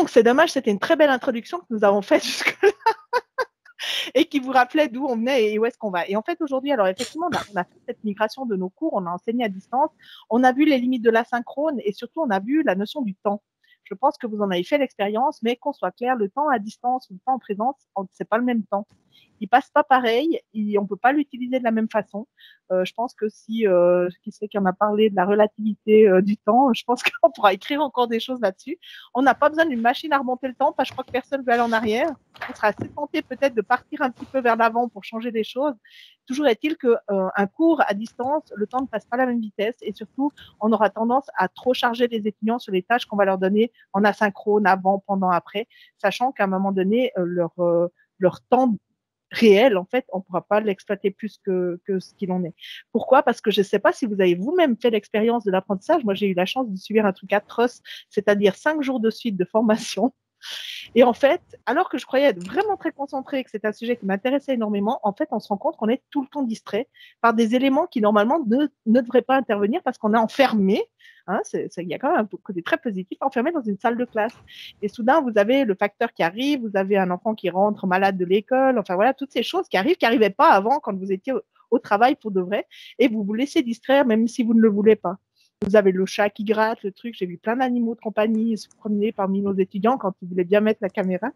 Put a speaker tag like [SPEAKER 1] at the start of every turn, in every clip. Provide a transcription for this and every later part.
[SPEAKER 1] Donc, c'est dommage, c'était une très belle introduction que nous avons faite jusque-là et qui vous rappelait d'où on venait et où est-ce qu'on va. Et en fait, aujourd'hui, alors effectivement, on a fait cette migration de nos cours, on a enseigné à distance, on a vu les limites de l'asynchrone et surtout, on a vu la notion du temps. Je pense que vous en avez fait l'expérience, mais qu'on soit clair, le temps à distance ou le temps en présence, c'est pas le même temps. Il passe pas pareil, on peut pas l'utiliser de la même façon. Je pense que si qui c'est qui en a parlé de la relativité du temps, je pense qu'on pourra écrire encore des choses là-dessus. On n'a pas besoin d'une machine à remonter le temps, parce que je crois que personne ne veut aller en arrière. On sera assez tenté peut-être de partir un petit peu vers l'avant pour changer des choses. Toujours est-il que un cours à distance, le temps ne passe pas à la même vitesse et surtout, on aura tendance à trop charger les étudiants sur les tâches qu'on va leur donner en asynchrone, avant, pendant, après, sachant qu'à un moment donné, leur temps réel, en fait, on ne pourra pas l'exploiter plus que ce qu'il en est. Pourquoi? Parce que je ne sais pas si vous avez vous-même fait l'expérience de l'apprentissage. Moi, j'ai eu la chance de suivre un truc atroce, c'est-à-dire 5 jours de suite de formation. Et en fait, alors que je croyais être vraiment très concentrée, que c'était un sujet qui m'intéressait énormément, en fait, on se rend compte qu'on est tout le temps distrait par des éléments qui, normalement, ne devraient pas intervenir parce qu'on est enfermé. Hein, il y a quand même un côté très positif, enfermé dans une salle de classe. Et soudain, vous avez le facteur qui arrive, vous avez un enfant qui rentre malade de l'école, enfin voilà, toutes ces choses qui arrivent, qui n'arrivaient pas avant quand vous étiez au travail pour de vrai, et vous vous laissez distraire même si vous ne le voulez pas. Vous avez le chat qui gratte, le truc. J'ai vu plein d'animaux de compagnie se promener parmi nos étudiants quand ils voulaient bien mettre la caméra.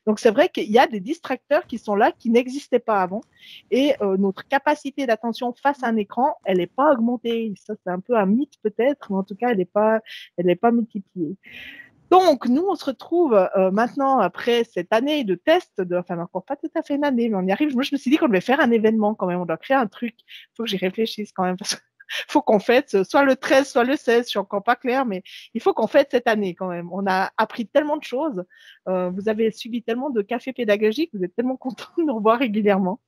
[SPEAKER 1] Donc, c'est vrai qu'il y a des distracteurs qui sont là, qui n'existaient pas avant. Et notre capacité d'attention face à un écran, elle n'est pas augmentée. Ça, c'est un peu un mythe peut-être, mais en tout cas, elle n'est pas multipliée. Donc, nous, on se retrouve maintenant, après cette année de tests, enfin, encore pas tout à fait une année, mais on y arrive. Moi, je me suis dit qu'on devait faire un événement quand même. On doit créer un truc. Il faut que j'y réfléchisse quand même, parce que faut qu'on fête soit le 13, soit le 16, je suis encore pas claire, mais il faut qu'on fête cette année quand même. On a appris tellement de choses. Vous avez subi tellement de cafés pédagogiques, vous êtes tellement contents de nous revoir régulièrement.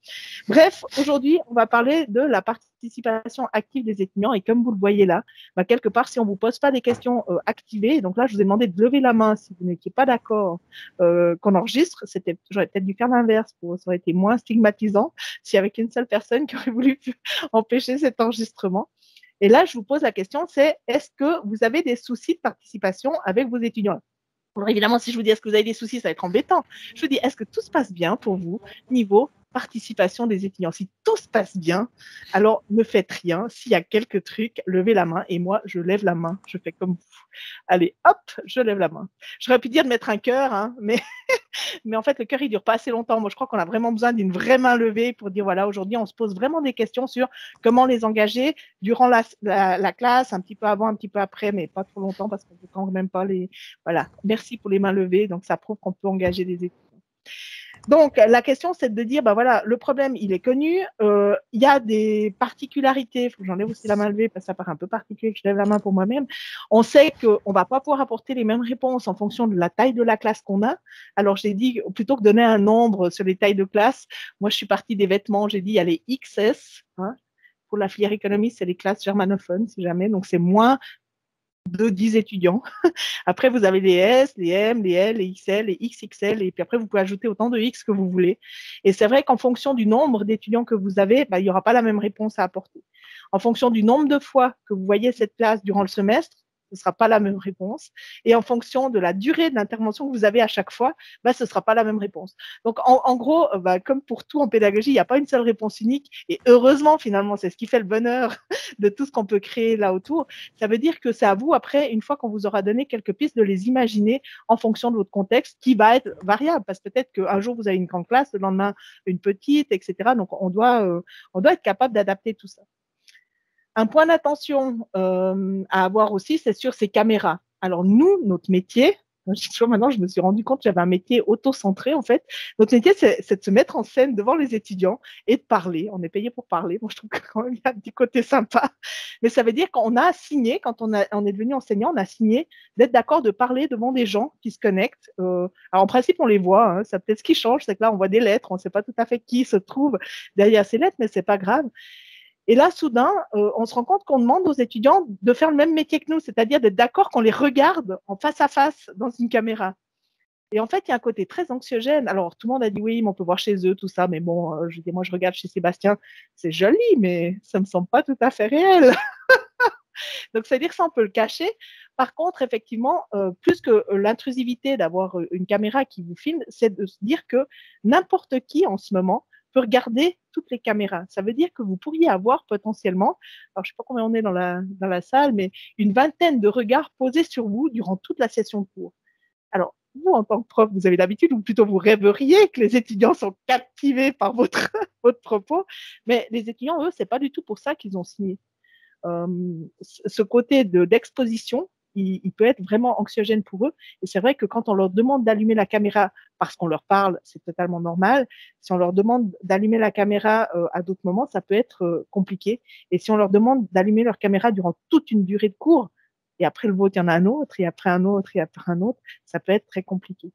[SPEAKER 1] Bref, aujourd'hui, on va parler de la participation active des étudiants. Et comme vous le voyez là, bah, quelque part, si on ne vous pose pas des questions activées, donc là, je vous ai demandé de lever la main si vous n'étiez pas d'accord qu'on enregistre. J'aurais peut-être dû faire l'inverse, ça aurait été moins stigmatisant s'il y avait qu'une seule personne qui aurait voulu empêcher cet enregistrement. Et là, je vous pose la question, c'est est-ce que vous avez des soucis de participation avec vos étudiants? Alors évidemment, si je vous dis est-ce que vous avez des soucis, ça va être embêtant. Je vous dis, est-ce que tout se passe bien pour vous niveau participation des étudiants? Si tout se passe bien, alors ne faites rien. S'il y a quelques trucs, levez la main. Et moi, je lève la main. Je fais comme vous. Allez, hop, je lève la main. J'aurais pu dire de mettre un cœur, hein, mais en fait, le cœur, il dure pas assez longtemps. Moi, je crois qu'on a vraiment besoin d'une vraie main levée pour dire, voilà, aujourd'hui, on se pose vraiment des questions sur comment les engager durant la classe, un petit peu avant, un petit peu après, mais pas trop longtemps parce qu'on ne peut quand même pas les... Voilà, merci pour les mains levées. Donc, ça prouve qu'on peut engager des étudiants. Donc, la question, c'est de dire, bah voilà, le problème, il est connu. Il y a des particularités. Il faut que j'enlève aussi la main levée parce que ça paraît un peu particulier que je lève la main pour moi-même. On sait qu'on ne va pas pouvoir apporter les mêmes réponses en fonction de la taille de la classe qu'on a. Alors, j'ai dit, plutôt que de donner un nombre sur les tailles de classe, moi, je suis partie des vêtements. J'ai dit, il y a les XS. Hein. Pour la filière économie, c'est les classes germanophones, si jamais. Donc, c'est moins de 10 étudiants. Après, vous avez les S, les M, les L, les XL, les XXL, et puis après, vous pouvez ajouter autant de X que vous voulez. Et c'est vrai qu'en fonction du nombre d'étudiants que vous avez, bah, il n'y aura pas la même réponse à apporter. En fonction du nombre de fois que vous voyez cette classe durant le semestre, ce ne sera pas la même réponse. Et en fonction de la durée de l'intervention que vous avez à chaque fois, bah, ce ne sera pas la même réponse. Donc, en gros, bah, comme pour tout en pédagogie, il n'y a pas une seule réponse unique. Et heureusement, finalement, c'est ce qui fait le bonheur de tout ce qu'on peut créer là autour. Ça veut dire que c'est à vous, après, une fois qu'on vous aura donné quelques pistes, de les imaginer en fonction de votre contexte, qui va être variable. Parce que peut-être qu'un jour, vous avez une grande classe, le lendemain, une petite, etc. Donc, on doit être capable d'adapter tout ça. Un point d'attention à avoir aussi, c'est sur ces caméras. Alors nous, notre métier, maintenant je me suis rendu compte que j'avais un métier auto-centré en fait. Notre métier, c'est de se mettre en scène devant les étudiants et de parler. On est payé pour parler. Moi, je trouve que quand même il y a un petit côté sympa. Mais ça veut dire qu'on a signé, quand on est devenu enseignant, on a signé d'être d'accord de parler devant des gens qui se connectent. Alors en principe, on les voit. Hein. Ça peut-être ce qui change, c'est que là, on voit des lettres. On ne sait pas tout à fait qui se trouve derrière ces lettres, mais c'est pas grave. Et là, soudain, on se rend compte qu'on demande aux étudiants de faire le même métier que nous, c'est-à-dire d'être d'accord qu'on les regarde en face à face dans une caméra. Et en fait, il y a un côté très anxiogène. Alors, tout le monde a dit oui, mais on peut voir chez eux, tout ça. Mais bon, je dis, moi, je regarde chez Sébastien, c'est joli, mais ça ne me semble pas tout à fait réel. Donc, c'est-à-dire que ça, on peut le cacher. Par contre, effectivement, plus que l'intrusivité d'avoir une caméra qui vous filme, c'est de se dire que n'importe qui en ce moment peut regarder toutes les caméras. Ça veut dire que vous pourriez avoir potentiellement, alors je ne sais pas combien on est dans la salle, mais une vingtaine de regards posés sur vous durant toute la session de cours. Alors, vous, en tant que prof, vous avez l'habitude, ou plutôt vous rêveriez que les étudiants sont captivés par votre, votre propos, mais les étudiants, eux, c'est pas du tout pour ça qu'ils ont signé. Ce côté d'exposition, il peut être vraiment anxiogène pour eux. Et c'est vrai que quand on leur demande d'allumer la caméra parce qu'on leur parle, c'est totalement normal. Si on leur demande d'allumer la caméra à d'autres moments, ça peut être compliqué. Et si on leur demande d'allumer leur caméra durant toute une durée de cours, et après le vôtre, il y en a un autre, et après un autre, et après un autre, ça peut être très compliqué.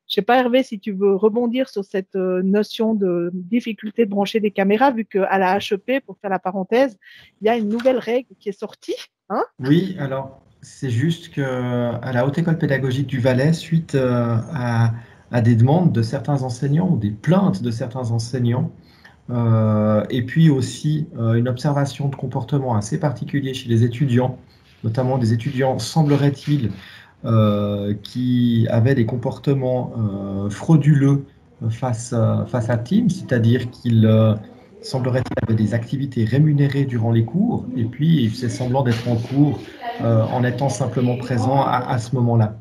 [SPEAKER 1] Je sais pas, Hervé, si tu veux rebondir sur cette notion de difficulté de brancher des caméras, vu qu'à la HEP, pour faire la parenthèse, il y a une nouvelle règle qui est sortie. Hein.
[SPEAKER 2] Oui, alors c'est juste qu'à la Haute École pédagogique du Valais, suite à des demandes de certains enseignants ou des plaintes de certains enseignants, et puis aussi une observation de comportement assez particulier chez les étudiants, notamment des étudiants, semblerait-il, qui avaient des comportements frauduleux face à Teams, c'est-à-dire qu'ils semblerait-il avaient des activités rémunérées durant les cours, et puis ils faisaient semblant d'être en cours en étant simplement présents à ce moment-là.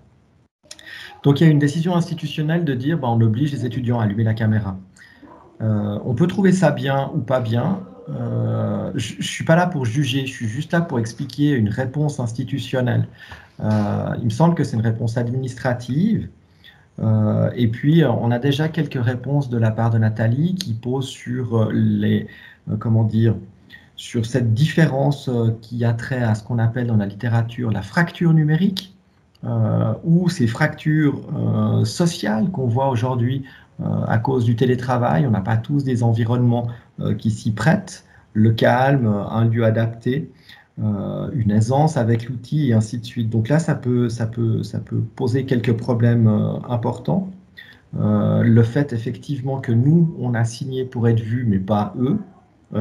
[SPEAKER 2] Donc il y a une décision institutionnelle de dire on oblige les étudiants à allumer la caméra. On peut trouver ça bien ou pas bien. Je ne suis pas là pour juger, je suis juste là pour expliquer une réponse institutionnelle. Il me semble que c'est une réponse administrative. Et puis, on a déjà quelques réponses de la part de Nathalie qui posent sur sur cette différence qui a trait à ce qu'on appelle dans la littérature la fracture numérique, ou ces fractures sociales qu'on voit aujourd'hui à cause du télétravail. On n'a pas tous des environnements qui s'y prêtent, le calme, un lieu adapté, une aisance avec l'outil et ainsi de suite. Donc là, ça peut poser quelques problèmes importants. Le fait effectivement que nous, on a signé pour être vus, mais pas eux,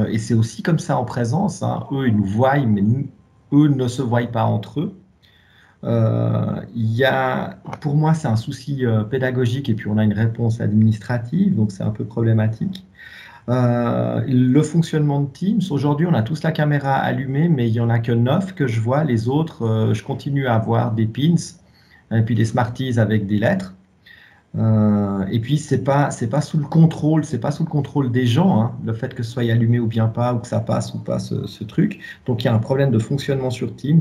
[SPEAKER 2] et c'est aussi comme ça en présence, hein. Eux, ils nous voient, mais eux ne se voient pas entre eux. Pour moi, c'est un souci pédagogique et puis on a une réponse administrative, donc c'est un peu problématique. Le fonctionnement de Teams, aujourd'hui, on a tous la caméra allumée, mais il n'y en a que 9 que je vois. Les autres, je continue à avoir des pins et puis des Smarties avec des lettres. Et puis, c'est pas sous le contrôle, c'est pas sous le contrôle des gens, hein, le fait que ce soit allumé ou bien pas, ou que ça passe ou pas ce truc. Donc, il y a un problème de fonctionnement sur Teams.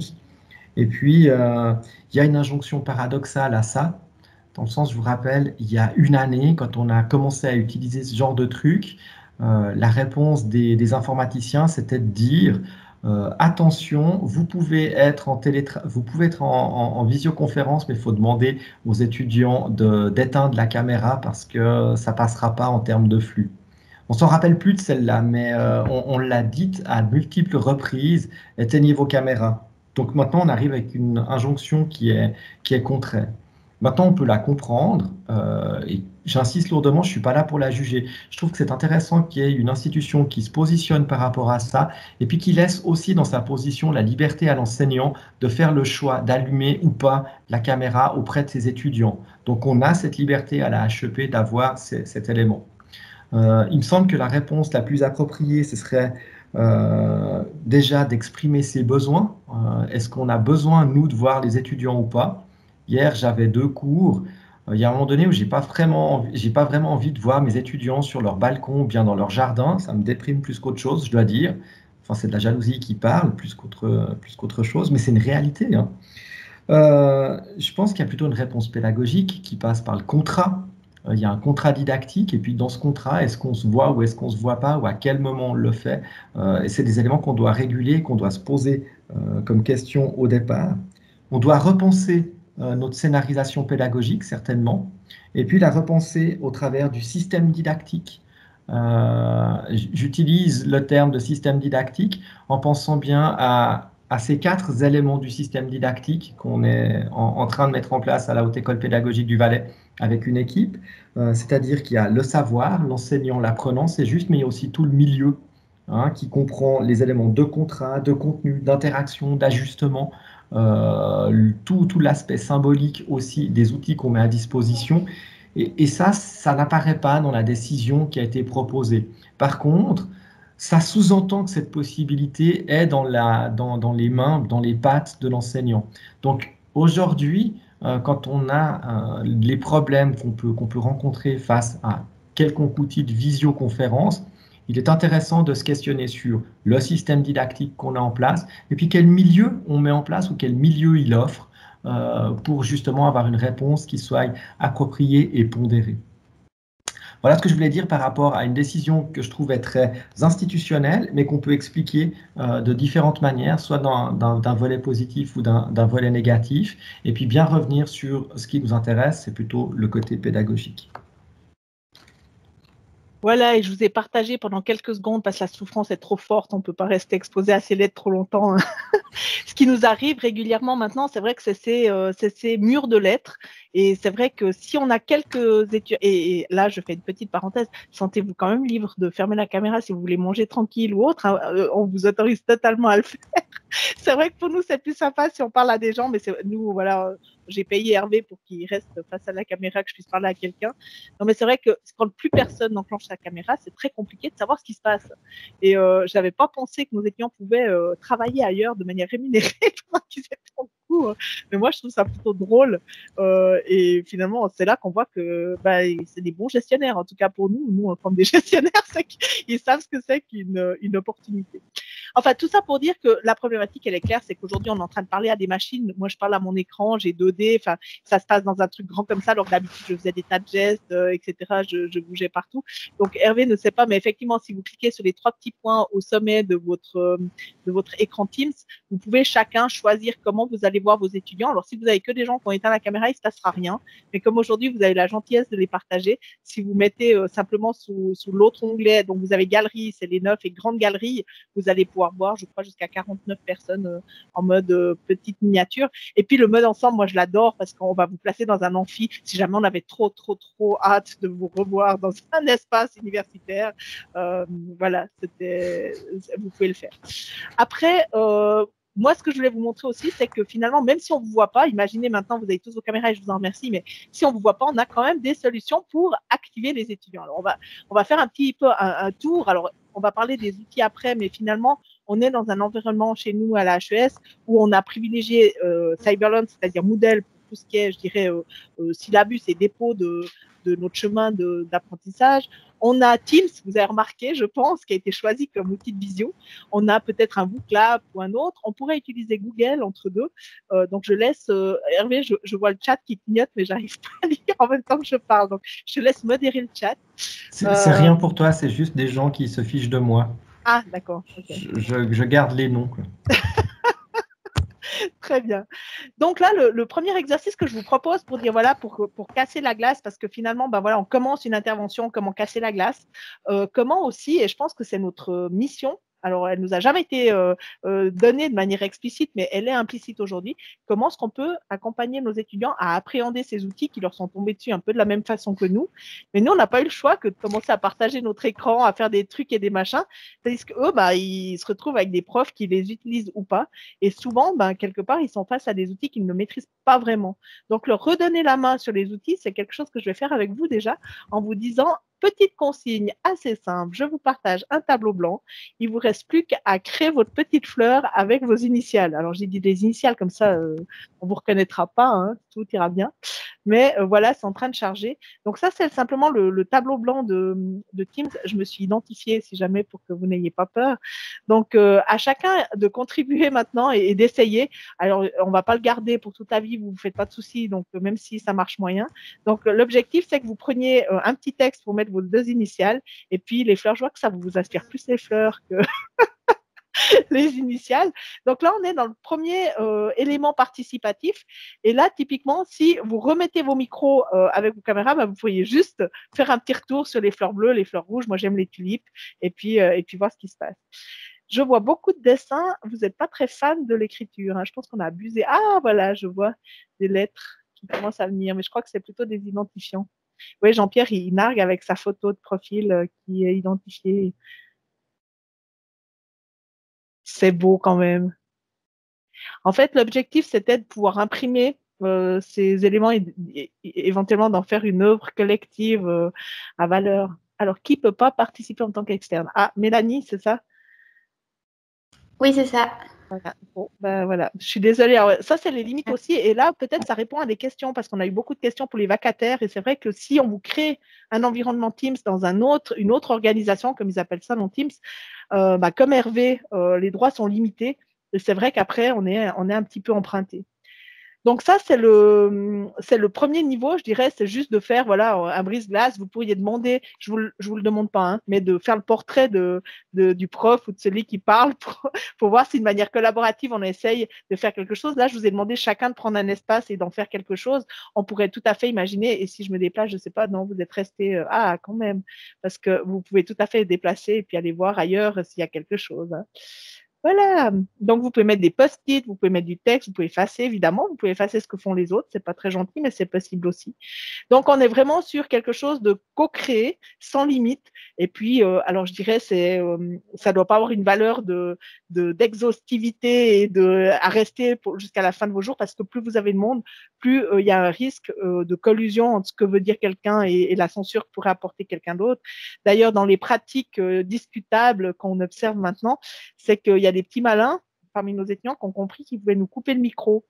[SPEAKER 2] Et puis, il y a une injonction paradoxale à ça, dans le sens, je vous rappelle, il y a une année, quand on a commencé à utiliser ce genre de truc, la réponse des informaticiens, c'était de dire attention, vous pouvez être en visioconférence, mais il faut demander aux étudiants d'éteindre la caméra parce que ça passera pas en termes de flux. On s'en rappelle plus de celle-là, mais on l'a dite à multiples reprises, éteignez vos caméras. Donc maintenant, on arrive avec une injonction qui est contraire. Maintenant, on peut la comprendre, et j'insiste lourdement, je ne suis pas là pour la juger. Je trouve que c'est intéressant qu'il y ait une institution qui se positionne par rapport à ça, et puis qui laisse aussi dans sa position la liberté à l'enseignant de faire le choix d'allumer ou pas la caméra auprès de ses étudiants. Donc on a cette liberté à la HEP d'avoir cet élément. Il me semble que la réponse la plus appropriée, ce serait déjà d'exprimer ses besoins. Est-ce qu'on a besoin, nous, de voir les étudiants ou pas? Hier, j'avais 2 cours. Il y a un moment donné où j'ai pas vraiment envie de voir mes étudiants sur leur balcon ou bien dans leur jardin. Ça me déprime plus qu'autre chose, je dois dire. Enfin, c'est de la jalousie qui parle plus qu'autre chose, mais c'est une réalité, hein. Je pense qu'il y a plutôt une réponse pédagogique qui passe par le contrat. Il y a un contrat didactique, et puis dans ce contrat, est-ce qu'on se voit ou est-ce qu'on ne se voit pas, ou à quel moment on le fait? Et c'est des éléments qu'on doit réguler, qu'on doit se poser comme question au départ. On doit repenser notre scénarisation pédagogique, certainement, et puis la repenser au travers du système didactique. J'utilise le terme de système didactique en pensant bien à ces 4 éléments du système didactique qu'on est en train de mettre en place à la Haute École pédagogique du Valais avec une équipe, c'est-à-dire qu'il y a le savoir, l'enseignant, l'apprenant, c'est juste, mais il y a aussi tout le milieu, hein, qui comprend les éléments de contrat, de contenu, d'interaction, d'ajustement, tout l'aspect symbolique aussi des outils qu'on met à disposition. Et ça n'apparaît pas dans la décision qui a été proposée. Par contre, ça sous-entend que cette possibilité est dans les mains, dans les pattes de l'enseignant. Donc aujourd'hui, quand on a les problèmes qu'on peut rencontrer face à quelconque outil de visioconférence, il est intéressant de se questionner sur le système didactique qu'on a en place et puis quel milieu on met en place ou quel milieu il offre pour justement avoir une réponse qui soit appropriée et pondérée. Voilà ce que je voulais dire par rapport à une décision que je trouvais très institutionnelle, mais qu'on peut expliquer de différentes manières, soit d'un volet positif ou d'un volet négatif, et puis bien revenir sur ce qui nous intéresse, c'est plutôt le côté pédagogique.
[SPEAKER 1] Voilà, et je vous ai partagé pendant quelques secondes, parce que la souffrance est trop forte, on ne peut pas rester exposé à ces lettres trop longtemps. Hein. Ce qui nous arrive régulièrement maintenant, c'est vrai que c'est ces murs de lettres. Et c'est vrai que si on a quelques études, et là je fais une petite parenthèse, sentez-vous quand même libre de fermer la caméra si vous voulez manger tranquille ou autre, hein, on vous autorise totalement à le faire. C'est vrai que pour nous c'est plus sympa si on parle à des gens, mais nous voilà, j'ai payé Hervé pour qu'il reste face à la caméra, que je puisse parler à quelqu'un. Non mais c'est vrai que quand plus personne n'enclenche sa caméra, c'est très compliqué de savoir ce qui se passe. Et je n'avais pas pensé que nos étudiants pouvaient travailler ailleurs de manière rémunérée pendant qu'ils étaient en cours. Mais moi je trouve ça plutôt drôle. Et finalement, c'est là qu'on voit que c'est des bons gestionnaires. En tout cas, pour nous, en tant que des gestionnaires, c'est qu'ils savent ce que c'est qu'une opportunité. Enfin, tout ça pour dire que la problématique, elle est claire, c'est qu'aujourd'hui, on est en train de parler à des machines. Moi, je parle à mon écran, j'ai 2D, enfin, ça se passe dans un truc grand comme ça, alors que d'habitude, je faisais des tas de gestes, etc. Je bougeais partout. Donc, Hervé ne sait pas, mais effectivement, si vous cliquez sur les 3 petits points au sommet de votre écran Teams, vous pouvez chacun choisir comment vous allez voir vos étudiants. Alors, si vous avez que des gens qui ont éteint la caméra, il ne se passera rien. Mais comme aujourd'hui, vous avez la gentillesse de les partager, si vous mettez simplement sous l'autre onglet, donc vous avez galerie, c'est les 9 et grande galerie, vous allez pouvoir voir, je crois, jusqu'à 49 personnes en mode petite miniature. Et puis le mode ensemble, moi je l'adore parce qu'on va vous placer dans un amphi. Si jamais on avait trop hâte de vous revoir dans un espace universitaire, voilà, vous pouvez le faire. Après, moi, ce que je voulais vous montrer aussi, c'est que finalement, même si on ne vous voit pas, imaginez maintenant, vous avez tous vos caméras et je vous en remercie, mais si on ne vous voit pas, on a quand même des solutions pour activer les étudiants. Alors, on va faire un petit peu un tour. Alors, on va parler des outils après, mais finalement, on est dans un environnement chez nous à la HES où on a privilégié Cyberlearn, c'est-à-dire Moodle, pour tout ce qui est, je dirais, syllabus et dépôt de notre chemin d'apprentissage. On a Teams, vous avez remarqué, je pense, qui a été choisi comme outil de visio. On a peut-être un Booklab ou un autre. On pourrait utiliser Google entre deux. Donc, je laisse Hervé, je vois le chat qui clignote, mais j'arrive pas à lire en même temps que je parle. Donc, je laisse modérer le chat.
[SPEAKER 2] C'est rien pour toi, c'est juste des gens qui se fichent de moi.
[SPEAKER 1] Ah, d'accord. Okay.
[SPEAKER 2] Je garde les noms. Quoi.
[SPEAKER 1] Très bien. Donc là, le premier exercice que je vous propose pour dire, voilà, pour casser la glace, parce que finalement, ben voilà, on commence une intervention, comment casser la glace, comment aussi, et je pense que c'est notre mission, alors elle nous a jamais été donnée de manière explicite, mais elle est implicite aujourd'hui, comment est-ce qu'on peut accompagner nos étudiants à appréhender ces outils qui leur sont tombés dessus un peu de la même façon que nous. Mais nous, on n'a pas eu le choix que de commencer à partager notre écran, à faire des trucs et des machins, tandis qu'eux, bah, ils se retrouvent avec des profs qui les utilisent ou pas. Et souvent, ben, quelque part, ils sont face à des outils qu'ils ne maîtrisent pas vraiment. Donc, leur redonner la main sur les outils, c'est quelque chose que je vais faire avec vous déjà en vous disant, petite consigne assez simple, je vous partage un tableau blanc. Il vous reste plus qu'à créer votre petite fleur avec vos initiales. Alors, j'ai dit des initiales comme ça, on vous reconnaîtra pas, hein, tout ira bien. Mais voilà, c'est en train de charger. Donc ça, c'est simplement le tableau blanc de Teams. Je me suis identifiée, si jamais, pour que vous n'ayez pas peur. Donc, à chacun de contribuer maintenant et d'essayer. Alors, on ne va pas le garder pour toute la vie, vous ne vous faites pas de soucis, donc même si ça marche moyen. Donc, l'objectif, c'est que vous preniez un petit texte pour mettre vos 2 initiales. Et puis, les fleurs, je vois que ça vous inspire plus les fleurs que les initiales. Donc là, on est dans le premier élément participatif. Et là, typiquement, si vous remettez vos micros avec vos caméras, bah, vous pourriez juste faire un petit retour sur les fleurs bleues, les fleurs rouges. Moi, j'aime les tulipes. Et puis voir ce qui se passe. Je vois beaucoup de dessins. Vous n'êtes pas très fan de l'écriture. Hein. Je pense qu'on a abusé. Ah, voilà, je vois des lettres qui commencent à venir. Mais je crois que c'est plutôt des identifiants. Oui, Jean-Pierre, il nargue avec sa photo de profil qui est identifiée. C'est beau quand même. En fait, l'objectif, c'était de pouvoir imprimer ces éléments et éventuellement d'en faire une œuvre collective à valeur. Alors, qui peut pas participer en tant qu'externe? Ah, Mélanie, c'est ça?
[SPEAKER 3] Oui, c'est ça.
[SPEAKER 1] Voilà. Bon, ben voilà. Je suis désolée. Alors, ça, c'est les limites aussi. Et là, peut-être, ça répond à des questions parce qu'on a eu beaucoup de questions pour les vacataires. Et c'est vrai que si on vous crée un environnement Teams dans une autre organisation, comme ils appellent ça dans Teams, comme Hervé, les droits sont limités. Et c'est vrai qu'après, on est un petit peu emprunté. Donc ça, c'est le premier niveau, je dirais, c'est juste de faire voilà, un brise-glace. Vous pourriez demander, je vous le demande pas, hein, mais de faire le portrait du prof ou de celui qui parle pour voir si de manière collaborative, on essaye de faire quelque chose. Là, je vous ai demandé chacun de prendre un espace et d'en faire quelque chose. On pourrait tout à fait imaginer, et si je me déplace, je sais pas, non, vous êtes resté, quand même, parce que vous pouvez tout à fait déplacer et puis aller voir ailleurs s'il y a quelque chose. Hein. Voilà. Donc, vous pouvez mettre des post-it, vous pouvez mettre du texte, vous pouvez effacer, évidemment. Vous pouvez effacer ce que font les autres. C'est pas très gentil, mais c'est possible aussi. Donc, on est vraiment sur quelque chose de co-créé, sans limite. Et puis, alors, je dirais, ça doit pas avoir une valeur d'exhaustivité et à rester jusqu'à la fin de vos jours, parce que plus vous avez de monde, plus il y a un risque de collusion entre ce que veut dire quelqu'un et la censure que pourrait apporter quelqu'un d'autre. D'ailleurs, dans les pratiques discutables qu'on observe maintenant, c'est qu'il y a des petits malins parmi nos étudiants qui ont compris qu'ils pouvaient nous couper le micro.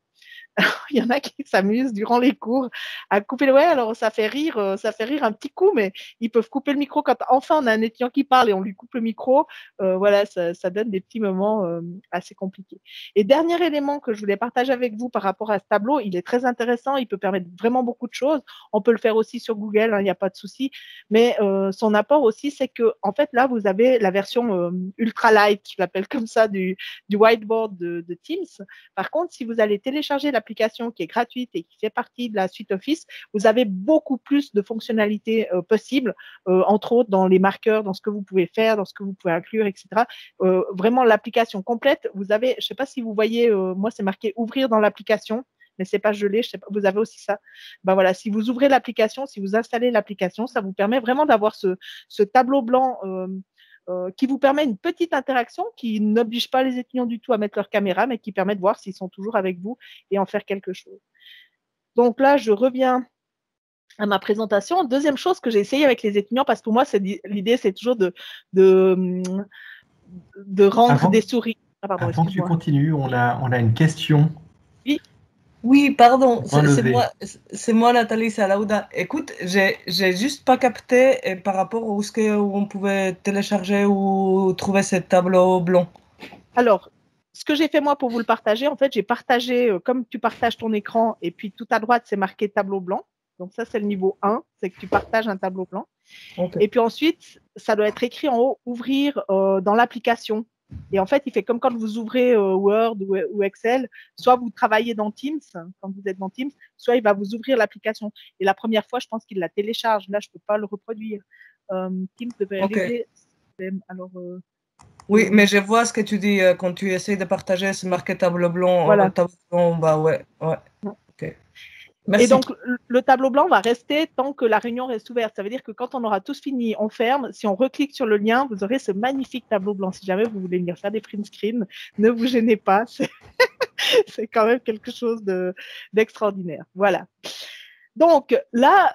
[SPEAKER 1] Il y en a qui s'amusent durant les cours à couper le. Ouais, alors ça fait rire un petit coup, mais ils peuvent couper le micro quand enfin on a un étudiant qui parle et on lui coupe le micro. Voilà, ça donne des petits moments assez compliqués. Et dernier élément que je voulais partager avec vous par rapport à ce tableau, il est très intéressant, il peut permettre vraiment beaucoup de choses. On peut le faire aussi sur Google, il n'y a pas de souci. Mais son apport aussi, c'est que en fait là, vous avez la version ultra light, je l'appelle comme ça, du whiteboard de Teams. Par contre, si vous allez télécharger l'application qui est gratuite et qui fait partie de la suite Office, vous avez beaucoup plus de fonctionnalités possibles, entre autres dans les marqueurs, dans ce que vous pouvez faire, dans ce que vous pouvez inclure, etc. Vraiment, l'application complète, vous avez, je ne sais pas si vous voyez, moi, c'est marqué « Ouvrir dans l'application ». Mais c'est pas gelé, je sais pas, vous avez aussi ça. Ben voilà, si vous ouvrez l'application, si vous installez l'application, ça vous permet vraiment d'avoir ce tableau blanc qui vous permet une petite interaction qui n'oblige pas les étudiants du tout à mettre leur caméra, mais qui permet de voir s'ils sont toujours avec vous et en faire quelque chose. Donc là, je reviens à ma présentation. Deuxième chose que j'ai essayé avec les étudiants, parce que pour moi, l'idée, c'est toujours de rendre des souris.
[SPEAKER 2] Ah, pardon, avant que tu continues, on a une question.
[SPEAKER 1] Oui.
[SPEAKER 4] Oui, pardon, c'est moi Nathalie Salauda. Écoute, j'ai juste pas capté par rapport où on pouvait télécharger ou trouver ce tableau blanc.
[SPEAKER 1] Alors, ce que j'ai fait moi pour vous le partager, en fait, j'ai partagé, comme tu partages ton écran, et puis tout à droite, c'est marqué tableau blanc. Donc ça, c'est le niveau 1, c'est que tu partages un tableau blanc. Okay. Et puis ensuite, ça doit être écrit en haut, ouvrir dans l'application. Et en fait, il fait comme quand vous ouvrez Word ou Excel, soit vous travaillez dans Teams, quand vous êtes dans Teams, soit il va vous ouvrir l'application. Et la première fois, je pense qu'il la télécharge. Là, je ne peux pas le reproduire. Teams devait régler. Alors,
[SPEAKER 4] oui, mais je vois ce que tu dis quand tu essaies de partager, c'est marqué tableau blanc.
[SPEAKER 1] Voilà.
[SPEAKER 4] Tableau blanc, bah ouais. Okay.
[SPEAKER 1] Merci. Et donc, le tableau blanc va rester tant que la réunion reste ouverte. Ça veut dire que quand on aura tous fini, on ferme. Si on reclique sur le lien, vous aurez ce magnifique tableau blanc. Si jamais vous voulez venir faire des print screens, ne vous gênez pas. C'est quand même quelque chose d'extraordinaire. Voilà. Donc, là,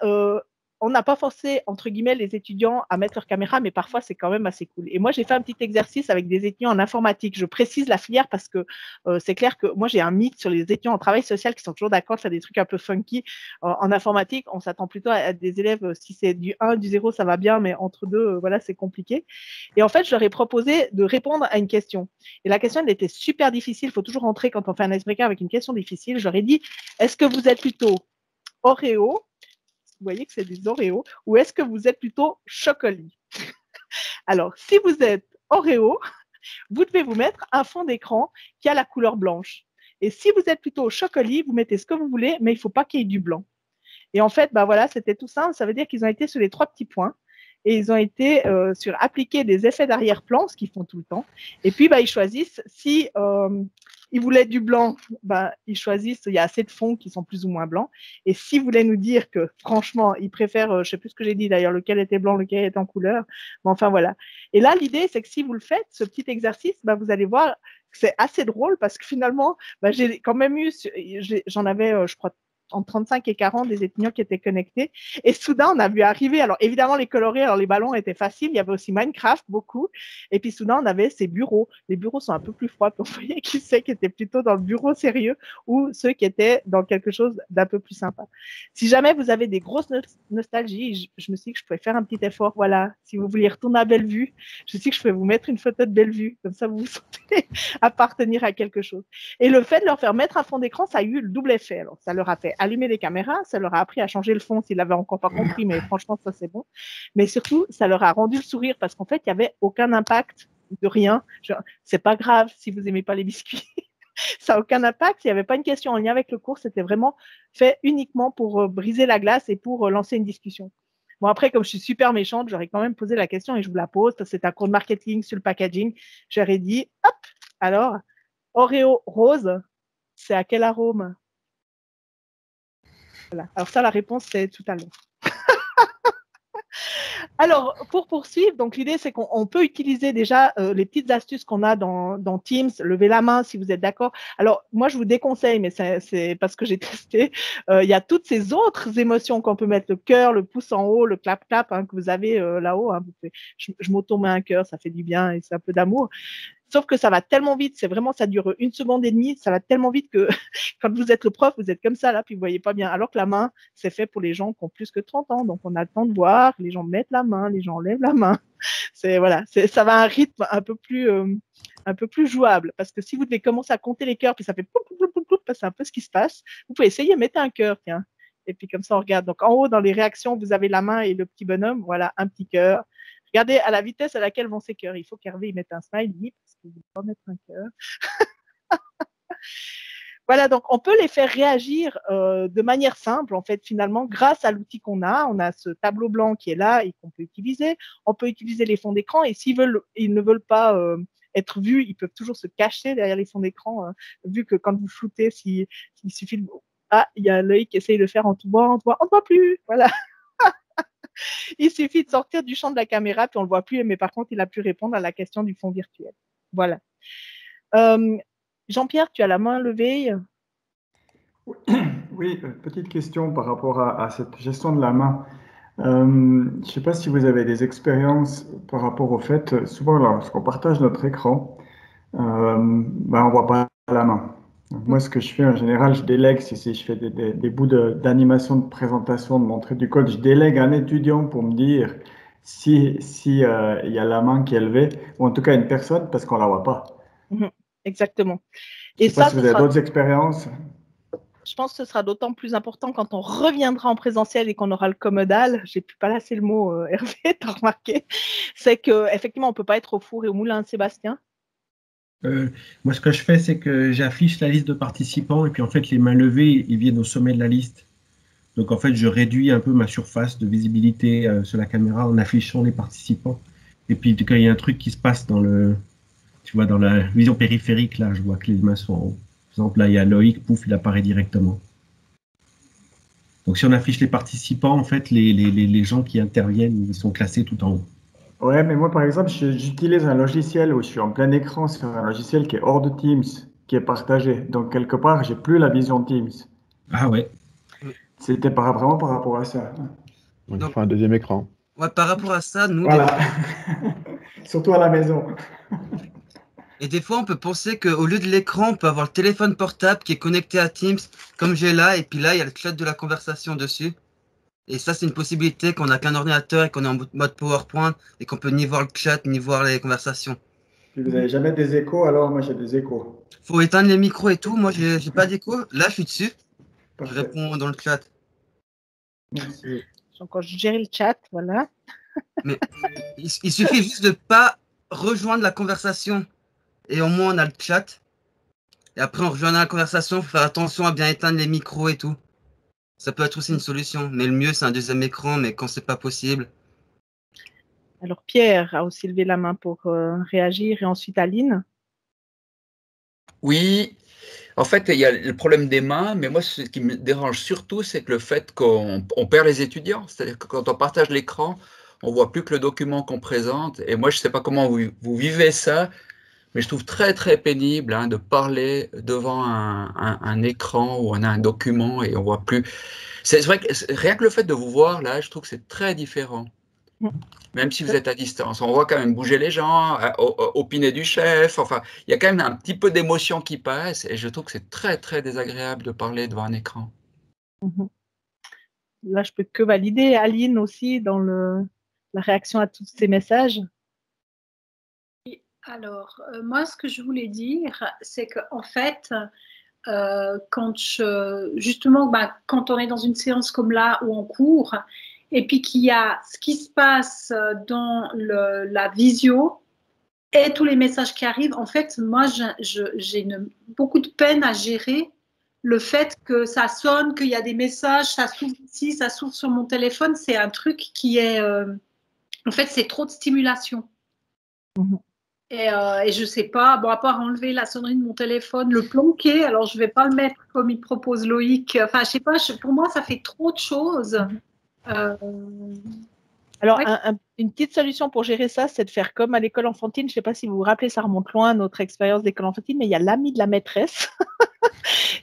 [SPEAKER 1] on n'a pas forcé, entre guillemets, les étudiants à mettre leur caméra, mais parfois, c'est quand même assez cool. Et moi, j'ai fait un petit exercice avec des étudiants en informatique. Je précise la filière parce que c'est clair que moi, j'ai un mythe sur les étudiants en travail social qui sont toujours d'accord de faire des trucs un peu funky. En informatique, on s'attend plutôt à des élèves, si c'est du 1, du 0, ça va bien, mais entre deux, voilà, c'est compliqué. Et en fait, je leur ai proposé de répondre à une question. Et la question, elle était super difficile. Il faut toujours rentrer quand on fait un icebreaker avec une question difficile. Je leur ai dit, est-ce que vous êtes plutôt Oreo? Vous voyez que c'est des Oreos, ou est-ce que vous êtes plutôt Chocolat? Alors, si vous êtes Oreo, vous devez vous mettre un fond d'écran qui a la couleur blanche. Et si vous êtes plutôt Chocolat, vous mettez ce que vous voulez, mais il ne faut pas qu'il y ait du blanc. Et en fait, bah voilà, c'était tout simple. Ça veut dire qu'ils ont été sur les 3 petits points et ils ont été sur appliquer des effets d'arrière-plan, ce qu'ils font tout le temps. Et puis, bah, ils choisissent si ils voulaient du blanc, ben, ils choisissent, il y a assez de fonds qui sont plus ou moins blancs. Et s'ils voulaient nous dire que, franchement, ils préfèrent, je ne sais plus ce que j'ai dit d'ailleurs, lequel était blanc, lequel était en couleur. Mais enfin, voilà. Et là, l'idée, c'est que si vous le faites, ce petit exercice, ben, vous allez voir que c'est assez drôle parce que finalement, ben, j'ai quand même eu, j'en avais, je crois, entre 35 et 40 des étudiants qui étaient connectés. Et soudain, on a vu arriver, alors évidemment, les colorés, alors les ballons étaient faciles, il y avait aussi Minecraft, beaucoup. Et puis soudain, on avait ces bureaux. Les bureaux sont un peu plus froids, puis on voyait qui c'est qui était plutôt dans le bureau sérieux ou ceux qui étaient dans quelque chose d'un peu plus sympa. Si jamais vous avez des grosses nostalgies, je me suis dit que je pouvais faire un petit effort. Voilà, si vous vouliez retourner à Bellevue, je me suis dit que je pouvais vous mettre une photo de Bellevue, comme ça vous vous sentez appartenir à quelque chose. Et le fait de leur faire mettre un fond d'écran, ça a eu le double effet. Alors, ça leur a fait allumer les caméras, ça leur a appris à changer le fond s'ils l'avaient encore pas compris, mais franchement, ça c'est bon. Mais surtout, ça leur a rendu le sourire parce qu'en fait, il n'y avait aucun impact de rien. C'est pas grave si vous aimez pas les biscuits. Ça n'a aucun impact. Il n'y avait pas une question en lien avec le cours. C'était vraiment fait uniquement pour briser la glace et pour lancer une discussion. Bon, après, comme je suis super méchante, j'aurais quand même posé la question et je vous la pose. C'est un cours de marketing sur le packaging. J'aurais dit, hop, alors, Oreo rose, c'est à quel arôme? Voilà. Alors ça, la réponse, c'est tout à l'heure. Alors, pour poursuivre, donc l'idée, c'est qu'on peut utiliser déjà les petites astuces qu'on a dans Teams. Levez la main si vous êtes d'accord. Alors, moi, je vous déconseille, mais c'est parce que j'ai testé. Il y a toutes ces autres émotions qu'on peut mettre, le cœur, le pouce en haut, le clap-clap que vous avez là-haut. Je m'auto-mets un cœur, ça fait du bien et c'est un peu d'amour. Sauf que ça va tellement vite, ça dure 1 seconde et demie, ça va tellement vite que quand vous êtes le prof, vous êtes comme ça là, puis vous voyez pas bien. Alors que la main, c'est fait pour les gens qui ont plus que 30 ans, donc on a le temps de voir, les gens mettent la main, les gens lèvent la main. Ça va à un rythme un peu plus jouable, parce que si vous devez commencer à compter les cœurs, puis ça fait poup, poup, poup, poup, c'est un peu ce qui se passe. Vous pouvez essayer, mettez un cœur, tiens. Et puis comme ça, on regarde. Donc en haut, dans les réactions, vous avez la main et le petit bonhomme, voilà, un petit cœur. Regardez à la vitesse à laquelle vont ces cœurs. Il faut qu'Hervé mette un smiley parce qu'il ne veut pas mettre un cœur. Voilà, donc on peut les faire réagir de manière simple, en fait, finalement, grâce à l'outil qu'on a. On a ce tableau blanc qui est là et qu'on peut utiliser. On peut utiliser les fonds d'écran et s'ils ne veulent pas être vus, ils peuvent toujours se cacher derrière les fonds d'écran, vu que quand vous floutez, s'il suffit de... Ah, il y a l'œil qui essaye de faire on ne voit plus, voilà. Il suffit de sortir du champ de la caméra, puis on ne le voit plus, mais par contre, il a pu répondre à la question du fond virtuel. Voilà. Jean-Pierre, tu as la main levée.
[SPEAKER 5] Oui, petite question par rapport à cette gestion de la main. Je ne sais pas si vous avez des expériences par rapport au fait, souvent lorsqu'on partage notre écran, on ne voit pas la main. Donc, moi, ce que je fais en général, je délègue, si je fais des bouts d'animation, de présentation, de montrer du code, je délègue à un étudiant pour me dire si y a la main qui est levée, ou en tout cas une personne, parce qu'on ne la voit pas.
[SPEAKER 1] Exactement.
[SPEAKER 5] Je ne sais pas si vous avez d'autres expériences.
[SPEAKER 1] Je pense que ce sera d'autant plus important quand on reviendra en présentiel et qu'on aura le commodal. J'ai pu pas lasser le mot, Hervé, t'as remarqué. C'est qu'effectivement, on ne peut pas être au four et au moulin de Sébastien.
[SPEAKER 6] Moi, ce que je fais, c'est que j'affiche la liste de participants et puis en fait, les mains levées, ils viennent au sommet de la liste. Donc en fait, je réduis un peu ma surface de visibilité sur la caméra en affichant les participants. Et puis quand il y a un truc qui se passe dans la vision périphérique, là, je vois que les mains sont en haut. Par exemple, là, il y a Loïc, pouf, il apparaît directement. Donc si on affiche les participants, en fait, les gens qui interviennent, ils sont classés tout en haut.
[SPEAKER 5] Ouais, mais moi, par exemple, j'utilise un logiciel où je suis en plein écran sur un logiciel qui est hors de Teams, qui est partagé. Donc, quelque part, j'ai plus la vision Teams.
[SPEAKER 6] Ah ouais.
[SPEAKER 5] C'était vraiment par rapport à ça.
[SPEAKER 7] Donc, il faut un deuxième écran.
[SPEAKER 8] Ouais, par rapport à ça, nous...
[SPEAKER 5] Voilà. Surtout à la maison.
[SPEAKER 8] Et des fois, on peut penser qu'au lieu de l'écran, on peut avoir le téléphone portable qui est connecté à Teams, comme j'ai là, et puis là, il y a le chat de la conversation dessus. Et ça, c'est une possibilité qu'on n'a qu'un ordinateur et qu'on est en mode PowerPoint et qu'on peut ni voir le chat, ni voir les conversations.
[SPEAKER 5] Puis vous n'avez jamais des échos, alors moi j'ai des échos.
[SPEAKER 8] Faut éteindre les micros et tout. Moi, j'ai pas d'écho. Là, je suis dessus.
[SPEAKER 5] Parfait.
[SPEAKER 8] Je réponds dans le chat.
[SPEAKER 5] Merci.
[SPEAKER 1] Quand je gère le chat, voilà.
[SPEAKER 8] Mais il suffit juste de pas rejoindre la conversation. Et au moins, on a le chat. Et après, on rejoint la conversation. Il faut faire attention à bien éteindre les micros et tout. Ça peut être aussi une solution. Mais le mieux, c'est un deuxième écran. Mais quand c'est pas possible...
[SPEAKER 1] Alors, Pierre a aussi levé la main pour réagir. Et ensuite, Aline.
[SPEAKER 9] Oui, en fait, il y a le problème des mains, mais moi, ce qui me dérange surtout, c'est que le fait qu'on perd les étudiants. C'est-à-dire que quand on partage l'écran, on voit plus que le document qu'on présente. Et moi, je ne sais pas comment vous vivez ça, mais je trouve très, très pénible de parler devant un écran où on a un document et on voit plus. C'est vrai que rien que le fait de vous voir là, je trouve que c'est très différent. Même si vous êtes à distance, on voit quand même bouger les gens, opiner du chef. Enfin, il y a quand même un petit peu d'émotion qui passe et je trouve que c'est très, très désagréable de parler devant un écran.
[SPEAKER 1] Là, je peux que valider. Aline aussi, dans la réaction à tous ces messages.
[SPEAKER 10] Alors, moi, ce que je voulais dire, c'est qu'en fait, justement, quand on est dans une séance comme là ou en cours, et puis qu'il y a ce qui se passe dans la visio et tous les messages qui arrivent, en fait, moi, j'ai beaucoup de peine à gérer le fait que ça sonne, qu'il y a des messages, ça s'ouvre ici, ça s'ouvre sur mon téléphone. C'est un truc qui est... en fait, c'est trop de stimulation. Et je sais pas, bon, à part enlever la sonnerie de mon téléphone, le planquer, alors je vais pas le mettre comme il propose Loïc. Enfin, je sais pas, pour moi, ça fait trop de choses.
[SPEAKER 1] Alors, une petite solution pour gérer ça, c'est de faire comme à l'école enfantine. Je ne sais pas si vous vous rappelez, ça remonte loin, notre expérience d'école enfantine, mais il y a l'ami de la maîtresse.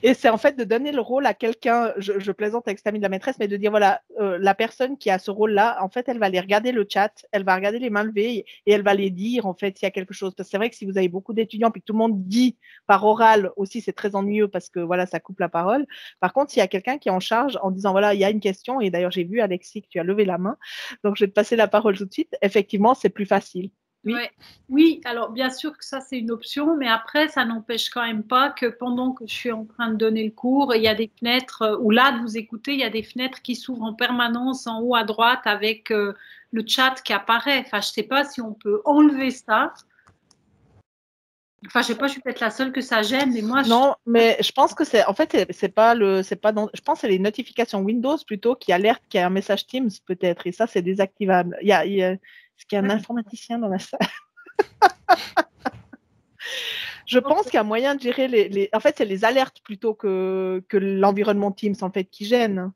[SPEAKER 1] Et c'est en fait de donner le rôle à quelqu'un, je plaisante avec cet ami de la maîtresse, mais de dire, voilà, la personne qui a ce rôle-là, en fait, elle va aller regarder le chat, elle va regarder les mains levées et elle va les dire, en fait, s'il y a quelque chose. Parce que c'est vrai que si vous avez beaucoup d'étudiants puis que tout le monde dit par oral aussi, c'est très ennuyeux parce que, voilà, ça coupe la parole. Par contre, s'il y a quelqu'un qui est en charge en disant, voilà, il y a une question, et d'ailleurs, j'ai vu, Alexis, que tu as levé la main, donc je vais te passer la parole tout de suite. Effectivement, c'est plus facile. Oui.
[SPEAKER 10] Ouais. Oui, alors bien sûr que ça c'est une option, mais après ça n'empêche quand même pas que pendant que je suis en train de donner le cours, il y a des fenêtres, ou là de vous écouter, il y a des fenêtres qui s'ouvrent en permanence en haut à droite avec le chat qui apparaît. Enfin, je ne sais pas si on peut enlever ça. Enfin, je sais pas, je suis peut-être la seule que ça gêne, mais moi.
[SPEAKER 1] Non, mais je pense que c'est pas je pense que c'est les notifications Windows plutôt qui alertent qu'il y a un message Teams peut-être, et ça c'est désactivable. Est-ce qu'il y a un informaticien dans la salle? Je pense qu'il y a moyen de gérer en fait, c'est les alertes plutôt que l'environnement Teams en fait qui gêne.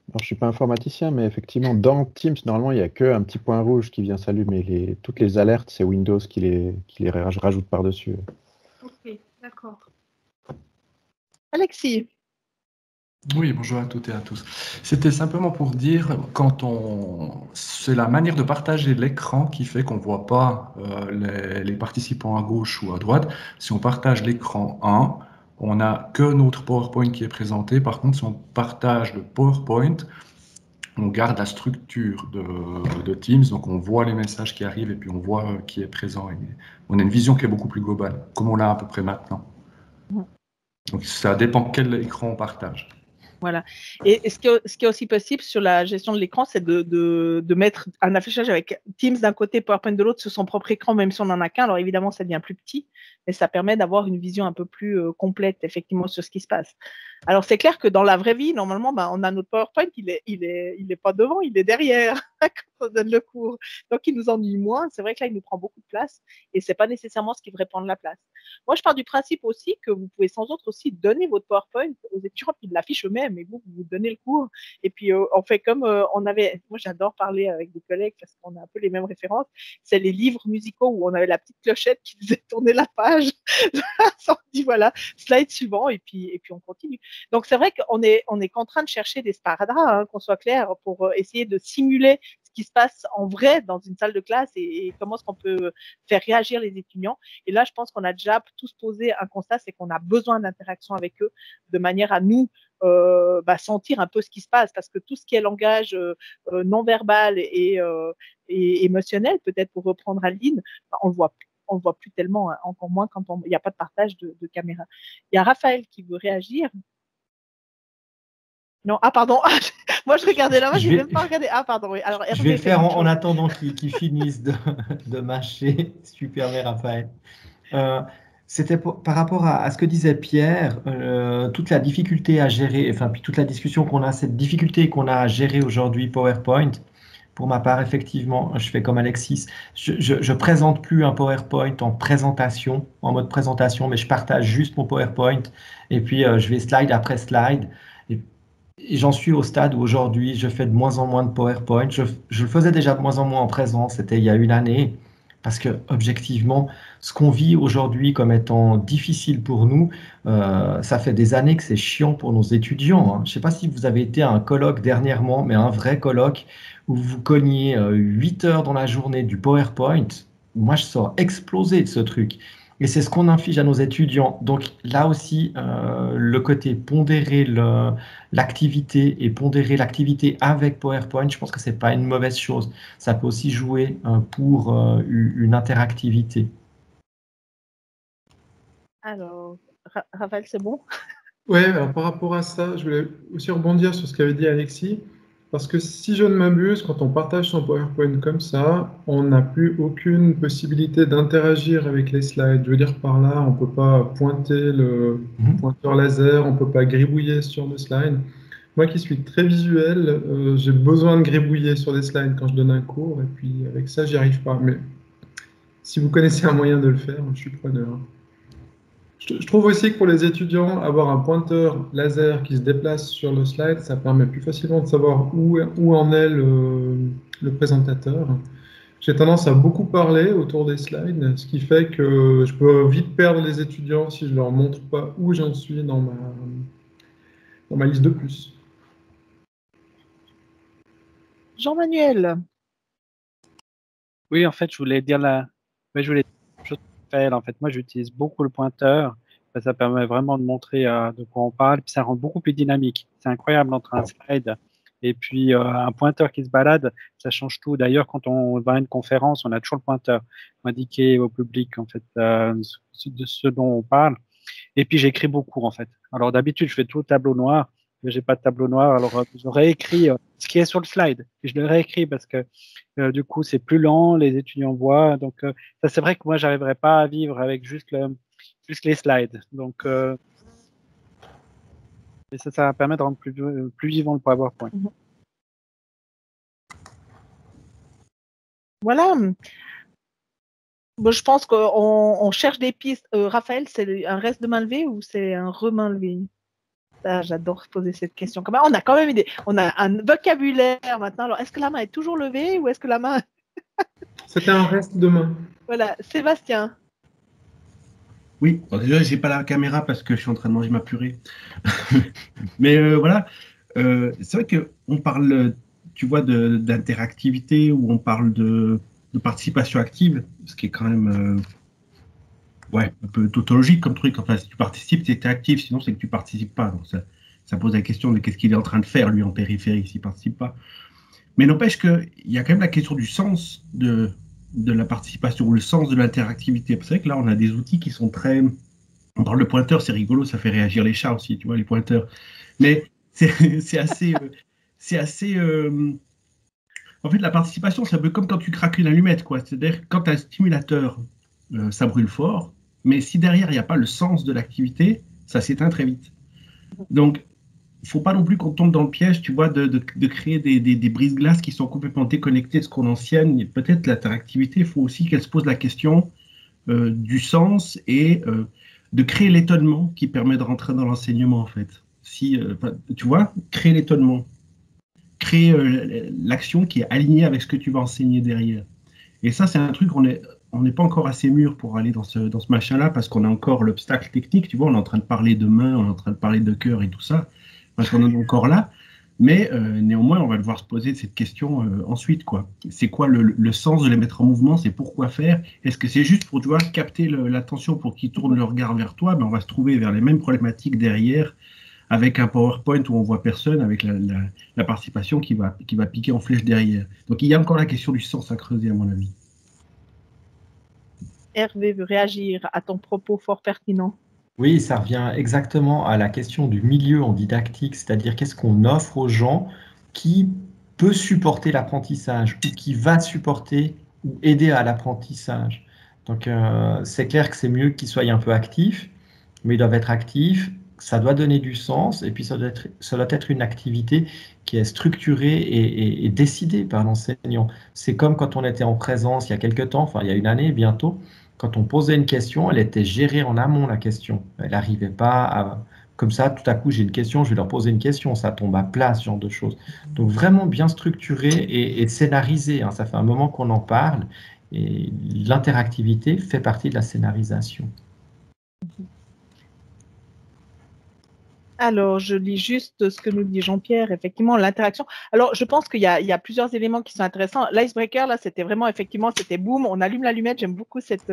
[SPEAKER 7] Alors, je ne suis pas informaticien, mais effectivement, dans Teams, normalement, il n'y a qu'un petit point rouge qui vient s'allumer. Toutes les alertes, c'est Windows qui les rajoute par-dessus.
[SPEAKER 10] Ok, d'accord.
[SPEAKER 1] Alexis.
[SPEAKER 11] Oui, bonjour à toutes et à tous. C'était simplement pour dire, c'est la manière de partager l'écran qui fait qu'on ne voit pas les participants à gauche ou à droite. Si on partage l'écran 1, on n'a que notre PowerPoint qui est présenté. Par contre, si on partage le PowerPoint, on garde la structure de Teams, donc on voit les messages qui arrivent et puis on voit qui est présent. Et on a une vision qui est beaucoup plus globale, comme on l'a à peu près maintenant. Donc ça dépend quel écran on partage.
[SPEAKER 1] Voilà. Et ce qui est aussi possible sur la gestion de l'écran, c'est de mettre un affichage avec Teams d'un côté, PowerPoint de l'autre sur son propre écran, même si on n'en a qu'un. Alors évidemment, ça devient plus petit, mais ça permet d'avoir une vision un peu plus complète, effectivement, sur ce qui se passe. Alors c'est clair que dans la vraie vie, normalement, on a notre PowerPoint, il est pas devant, il est derrière quand on donne le cours. Donc il nous ennuie moins. C'est vrai que là, il nous prend beaucoup de place et c'est pas nécessairement ce qui devrait prendre la place. Moi, je pars du principe aussi que vous pouvez sans autre aussi donner votre PowerPoint aux étudiants qui l'affichent eux-mêmes et vous donnez le cours. Et puis, on fait comme on avait, moi j'adore parler avec des collègues parce qu'on a un peu les mêmes références, c'est les livres musicaux où on avait la petite clochette qui faisait tourner la page. On dit voilà, slide suivant et puis on continue. Donc, c'est vrai qu'on est qu'en train de chercher des sparadraps, qu'on soit clair, pour essayer de simuler ce qui se passe en vrai dans une salle de classe et comment est-ce qu'on peut faire réagir les étudiants. Et là, je pense qu'on a déjà tous posé un constat, c'est qu'on a besoin d'interaction avec eux de manière à nous sentir un peu ce qui se passe, parce que tout ce qui est langage non verbal et émotionnel, peut-être pour reprendre Aline, on le voit plus tellement, hein, encore moins quand il n'y a pas de partage de caméra. Il y a Raphaël qui veut réagir. Non, pardon, moi je regardais là-bas, je n'ai même pas regardé. Pardon, oui. Alors,
[SPEAKER 2] je vais le faire en attendant qu'ils finissent de mâcher. Super, mais Raphaël. C'était par rapport à ce que disait Pierre, toute la difficulté à gérer, enfin, puis toute la discussion qu'on a, cette difficulté qu'on a à gérer aujourd'hui PowerPoint. Pour ma part, effectivement, je fais comme Alexis. Je présente plus un PowerPoint en présentation, en mode présentation, mais je partage juste mon PowerPoint et puis je vais slide après slide. Et j'en suis au stade où aujourd'hui, je fais de moins en moins de PowerPoint. Je le faisais déjà de moins en moins en présence, c'était il y a une année. Parce que, objectivement, ce qu'on vit aujourd'hui comme étant difficile pour nous, ça fait des années que c'est chiant pour nos étudiants. Je ne sais pas si vous avez été à un colloque dernièrement, mais un vrai colloque où vous cogniez 8 heures dans la journée du PowerPoint. Moi, je sors explosé de ce truc. Et c'est ce qu'on inflige à nos étudiants. Donc là aussi, le côté pondérer l'activité et pondérer l'activité avec PowerPoint, je pense que ce n'est pas une mauvaise chose. Ça peut aussi jouer pour une interactivité.
[SPEAKER 1] Alors, Raphaël, c'est bon?
[SPEAKER 12] Oui, alors par rapport à ça, je voulais aussi rebondir sur ce qu'avait dit Alexis. Parce que si je ne m'abuse, quand on partage son PowerPoint comme ça, on n'a plus aucune possibilité d'interagir avec les slides. Je veux dire par là, on ne peut pas pointer le pointeur laser, on ne peut pas gribouiller sur le slide. Moi qui suis très visuel, j'ai besoin de gribouiller sur des slides quand je donne un cours, et puis avec ça, j'y arrive pas. Mais si vous connaissez un moyen de le faire, je suis preneur. Je trouve aussi que pour les étudiants, avoir un pointeur laser qui se déplace sur le slide, ça permet plus facilement de savoir où en est le présentateur. J'ai tendance à beaucoup parler autour des slides, ce qui fait que je peux vite perdre les étudiants si je ne leur montre pas où j'en suis dans ma liste de plus.
[SPEAKER 1] Jean-Manuel.
[SPEAKER 13] Oui, en fait, je voulais dire en fait, moi, j'utilise beaucoup le pointeur. Ça permet vraiment de montrer de quoi on parle. Puis ça rend beaucoup plus dynamique. C'est incroyable entre un slide et puis un pointeur qui se balade. Ça change tout. D'ailleurs, quand on va à une conférence, on a toujours le pointeur pour indiquer au public en fait de ce dont on parle. Et puis j'écris beaucoup en fait. Alors d'habitude, je fais tout au tableau noir. Mais j'ai pas de tableau noir. Alors je réécris ce qui est sur le slide. Et je le réécris parce que du coup, c'est plus lent, les étudiants voient. Donc, ça, c'est vrai que moi, j'arriverais pas à vivre avec juste les slides. Donc, et ça permet de rendre plus vivant le PowerPoint.
[SPEAKER 1] Voilà. Bon, je pense qu'on cherche des pistes. Raphaël, c'est un reste de main levée ou c'est un remain levé? J'adore poser cette question. On a quand même on a un vocabulaire maintenant. Alors, est-ce que la main est toujours levée ou est-ce que la main...
[SPEAKER 12] C'était un reste de main.
[SPEAKER 1] Voilà. Sébastien.
[SPEAKER 6] Oui, bon, déjà, je n'ai pas la caméra parce que je suis en train de manger ma purée. Mais voilà, c'est vrai qu'on parle, tu vois, d'interactivité ou on parle de participation active, ce qui est quand même... un peu tautologique comme truc. Enfin, si tu participes, c'est que tu es actif, sinon c'est que tu participes pas. Donc ça pose la question de qu'est-ce qu'il est en train de faire, lui, en périphérie, s'il participe pas. Mais n'empêche qu'il y a quand même la question du sens de la participation, ou le sens de l'interactivité. C'est vrai que là, on a des outils qui sont très... On parle de pointeur, c'est rigolo, ça fait réagir les chats aussi, tu vois, les pointeurs. Mais c'est assez... En fait, la participation, c'est un peu comme quand tu craques une allumette, quoi. C'est-à-dire quand tu as un stimulateur, ça brûle fort, mais si derrière, il n'y a pas le sens de l'activité, ça s'éteint très vite. Donc, il ne faut pas non plus qu'on tombe dans le piège, tu vois, de créer des brises-glaces qui sont complètement déconnectées de ce qu'on enseigne. Peut-être l'interactivité, il faut aussi qu'elle se pose la question du sens et de créer l'étonnement qui permet de rentrer dans l'enseignement, en fait. Si, tu vois, créer l'étonnement. Créer l'action qui est alignée avec ce que tu vas enseigner derrière. Et ça, c'est un truc on n'est pas encore assez mûr pour aller dans ce machin-là parce qu'on a encore l'obstacle technique. Tu vois, on est en train de parler de main, on est en train de parler de cœur et tout ça, parce qu'on en est encore là. Mais néanmoins, on va devoir se poser cette question ensuite, quoi. C'est quoi le sens de les mettre en mouvement? C'est pourquoi faire? Est-ce que c'est juste pour, tu vois, capter l'attention pour qu'ils tournent le regard vers toi? Mais on va se trouver vers les mêmes problématiques derrière, avec un PowerPoint où on voit personne, avec la participation qui va piquer en flèche derrière. Donc il y a encore la question du sens à creuser, à mon avis.
[SPEAKER 1] Hervé veut réagir à ton propos fort pertinent.
[SPEAKER 2] Oui, ça revient exactement à la question du milieu en didactique, c'est-à-dire qu'est-ce qu'on offre aux gens qui peut supporter l'apprentissage ou qui va supporter ou aider à l'apprentissage. Donc c'est clair que c'est mieux qu'ils soient un peu actifs, mais ils doivent être actifs ça doit donner du sens et puis ça doit être une activité qui est structurée et décidée par l'enseignant. C'est comme quand on était en présence il y a quelques temps, enfin il y a une année bientôt, quand on posait une question, elle était gérée en amont, la question. Elle n'arrivait pas à... Comme ça, tout à coup, j'ai une question, je vais leur poser une question, ça tombe à plat, ce genre de choses. Donc vraiment bien structuré et scénarisé, hein. Ça fait un moment qu'on en parle et l'interactivité fait partie de la scénarisation.
[SPEAKER 1] Alors, je lis juste ce que nous dit Jean-Pierre, effectivement, l'interaction. Alors, je pense qu'il y a plusieurs éléments qui sont intéressants. L'icebreaker, là, c'était vraiment, effectivement, c'était boum, on allume l'allumette, j'aime beaucoup cette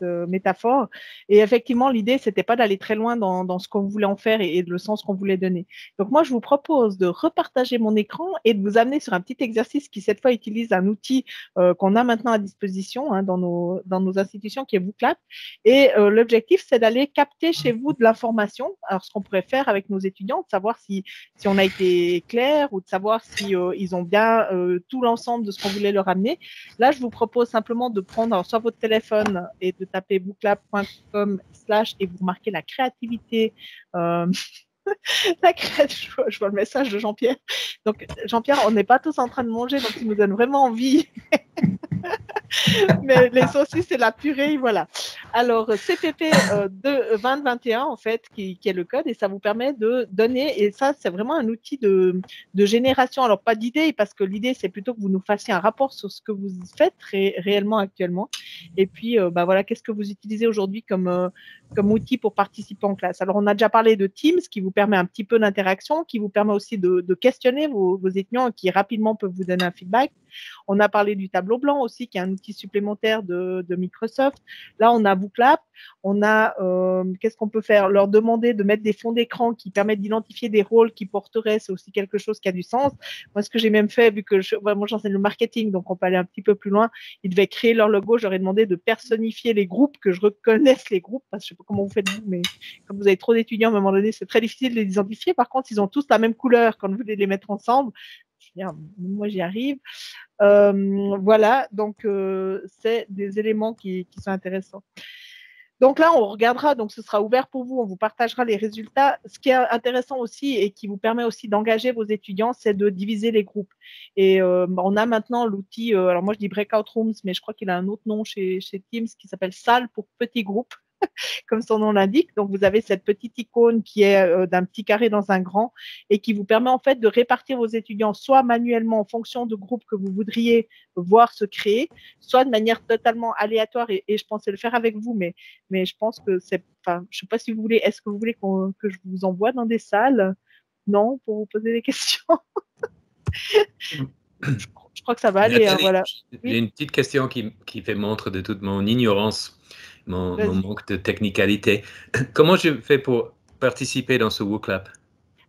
[SPEAKER 1] métaphore. Et effectivement, l'idée, c'était pas d'aller très loin dans ce qu'on voulait en faire et le sens qu'on voulait donner. Donc, moi, je vous propose de repartager mon écran et de vous amener sur un petit exercice qui, cette fois, utilise un outil qu'on a maintenant à disposition dans nos institutions, qui est Booclap. Et l'objectif, c'est d'aller capter chez vous de l'information. Alors, ce qu'on pourrait faire avec nos étudiants, de savoir si on a été clair ou de savoir si ils ont bien tout l'ensemble de ce qu'on voulait leur amener. Là, je vous propose simplement de prendre soit votre téléphone et de taper booclap.com/ et vous marquez la créativité. Je vois le message de Jean-Pierre. Donc, Jean-Pierre, on n'est pas tous en train de manger, donc il nous donne vraiment envie. Mais les saucisses, c'est la purée, voilà. Alors, CPP 2021, en fait, qui est le code, et ça vous permet de donner, et ça, c'est vraiment un outil de génération. Alors, pas d'idée, parce que l'idée, c'est plutôt que vous nous fassiez un rapport sur ce que vous faites réellement actuellement. Et puis, voilà, qu'est-ce que vous utilisez aujourd'hui comme outil pour participer en classe. Alors, on a déjà parlé de Teams, qui vous permet un petit peu d'interaction, qui vous permet aussi de questionner vos étudiants, qui rapidement peuvent vous donner un feedback. On a parlé du tableau blanc aussi, qui est un outil supplémentaire de Microsoft. Là, on a Booclap. On a, qu'est-ce qu'on peut faire? Leur demander de mettre des fonds d'écran qui permettent d'identifier des rôles qui porteraient. C'est aussi quelque chose qui a du sens. Moi, ce que j'ai même fait, vu que moi, j'enseigne le marketing, donc on peut aller un petit peu plus loin, ils devaient créer leur logo. J'aurais demandé de personnifier les groupes, que je reconnaisse les groupes, parce que je sais pas comment vous faites vous, mais comme vous avez trop d'étudiants, à un moment donné, c'est très difficile de les identifier. Par contre, ils ont tous la même couleur quand vous voulez les mettre ensemble. Moi, j'y arrive. Voilà, donc c'est des éléments qui sont intéressants. Donc là, on regardera, donc ce sera ouvert pour vous, on vous partagera les résultats. Ce qui est intéressant aussi et qui vous permet aussi d'engager vos étudiants, c'est de diviser les groupes. Et on a maintenant l'outil, alors moi je dis Breakout Rooms, mais je crois qu'il a un autre nom chez Teams qui s'appelle Salle pour petits groupes. Comme son nom l'indique. Donc, vous avez cette petite icône qui est d'un petit carré dans un grand et qui vous permet en fait de répartir vos étudiants soit manuellement en fonction de groupes que vous voudriez voir se créer, soit de manière totalement aléatoire. Et je pensais le faire avec vous, mais je pense que c'est... Enfin, je ne sais pas si vous voulez... Est-ce que vous voulez que je vous envoie dans des salles? Non, pour vous poser des questions. Je crois que ça va aller. Voilà.
[SPEAKER 14] J'ai une petite question qui fait montre de toute mon ignorance. Mon manque de technicalité. Comment je fais pour participer dans ce Booclap?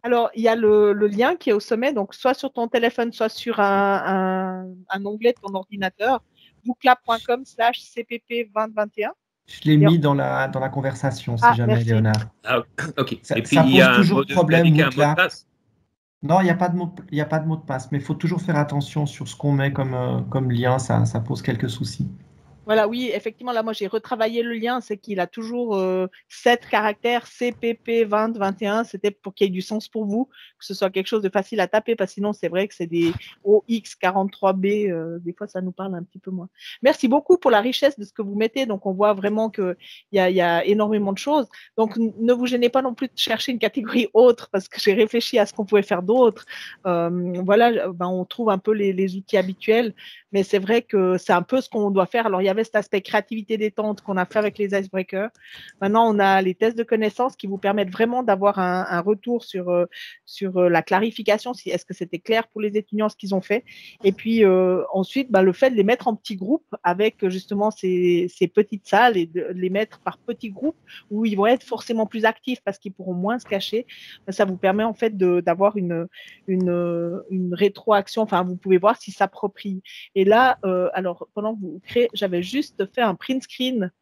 [SPEAKER 1] Alors, il y a le lien qui est au sommet, donc soit sur ton téléphone, soit sur un onglet de ton ordinateur, booclap.com/cpp2021.
[SPEAKER 2] Je l'ai mis dans la conversation, si jamais, merci. Léonard.
[SPEAKER 14] Ah, ok.
[SPEAKER 2] Ça,
[SPEAKER 14] et puis,
[SPEAKER 2] ça pose toujours problème,
[SPEAKER 14] un mot de passe.
[SPEAKER 2] Non, il n'y a pas de mot de passe, mais il faut toujours faire attention sur ce qu'on met comme lien, ça pose quelques soucis.
[SPEAKER 1] Voilà, oui, effectivement, là, moi, j'ai retravaillé le lien, c'est qu'il a toujours 7 caractères, CPP2021, c'était pour qu'il y ait du sens pour vous, que ce soit quelque chose de facile à taper, parce que sinon, c'est vrai que c'est des OX43B, des fois, ça nous parle un petit peu moins. Merci beaucoup pour la richesse de ce que vous mettez, donc on voit vraiment qu'il y a énormément de choses. Donc, ne vous gênez pas non plus de chercher une catégorie autre, parce que j'ai réfléchi à ce qu'on pouvait faire d'autre. Voilà, on trouve un peu les outils habituels, mais c'est vrai que c'est un peu ce qu'on doit faire. Alors, il y avait cet aspect créativité détente qu'on a fait avec les icebreakers. Maintenant, on a les tests de connaissances qui vous permettent vraiment d'avoir un retour sur la clarification, si est-ce que c'était clair pour les étudiants ce qu'ils ont fait. Et puis ensuite, le fait de les mettre en petits groupes avec justement ces petites salles et de les mettre par petits groupes où ils vont être forcément plus actifs parce qu'ils pourront moins se cacher. Ça vous permet en fait d'avoir une rétroaction. Enfin, vous pouvez voir s'ils s'approprient. Et là, alors pendant que vous créez, j'avais juste fait un print screen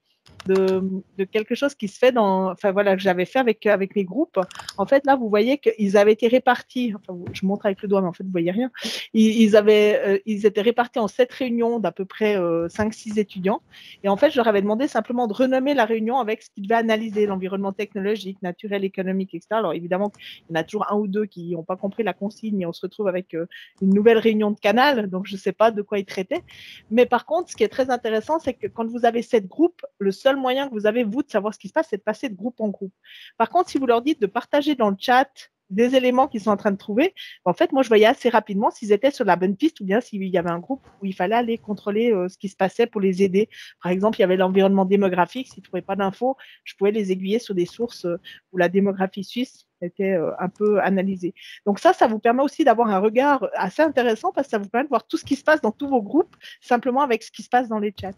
[SPEAKER 1] de quelque chose qui se fait enfin voilà, que j'avais fait avec les groupes. En fait, là, vous voyez qu'ils avaient été répartis. Enfin, je montre avec le doigt, mais en fait, vous voyez rien. Ils étaient répartis en 7 réunions d'à peu près 5-6 étudiants. Et en fait, je leur avais demandé simplement de renommer la réunion avec ce qu'ils devaient analyser, l'environnement technologique, naturel, économique, etc. Alors évidemment, il y en a toujours un ou deux qui n'ont pas compris la consigne et on se retrouve avec une nouvelle réunion de canal. Donc, je ne sais pas de quoi ils traitaient. Mais par contre, ce qui est très intéressant, c'est que quand vous avez 7 groupes, le seul moyen que vous avez, vous, de savoir ce qui se passe, c'est de passer de groupe en groupe. Par contre, si vous leur dites de partager dans le chat des éléments qu'ils sont en train de trouver, en fait, moi, je voyais assez rapidement s'ils étaient sur la bonne piste ou bien s'il y avait un groupe où il fallait aller contrôler ce qui se passait pour les aider. Par exemple, il y avait l'environnement démographique. S'ils ne trouvaient pas d'infos, je pouvais les aiguiller sur des sources où la démographie suisse était un peu analysée. Donc ça vous permet aussi d'avoir un regard assez intéressant parce que ça vous permet de voir tout ce qui se passe dans tous vos groupes, simplement avec ce qui se passe dans les chats.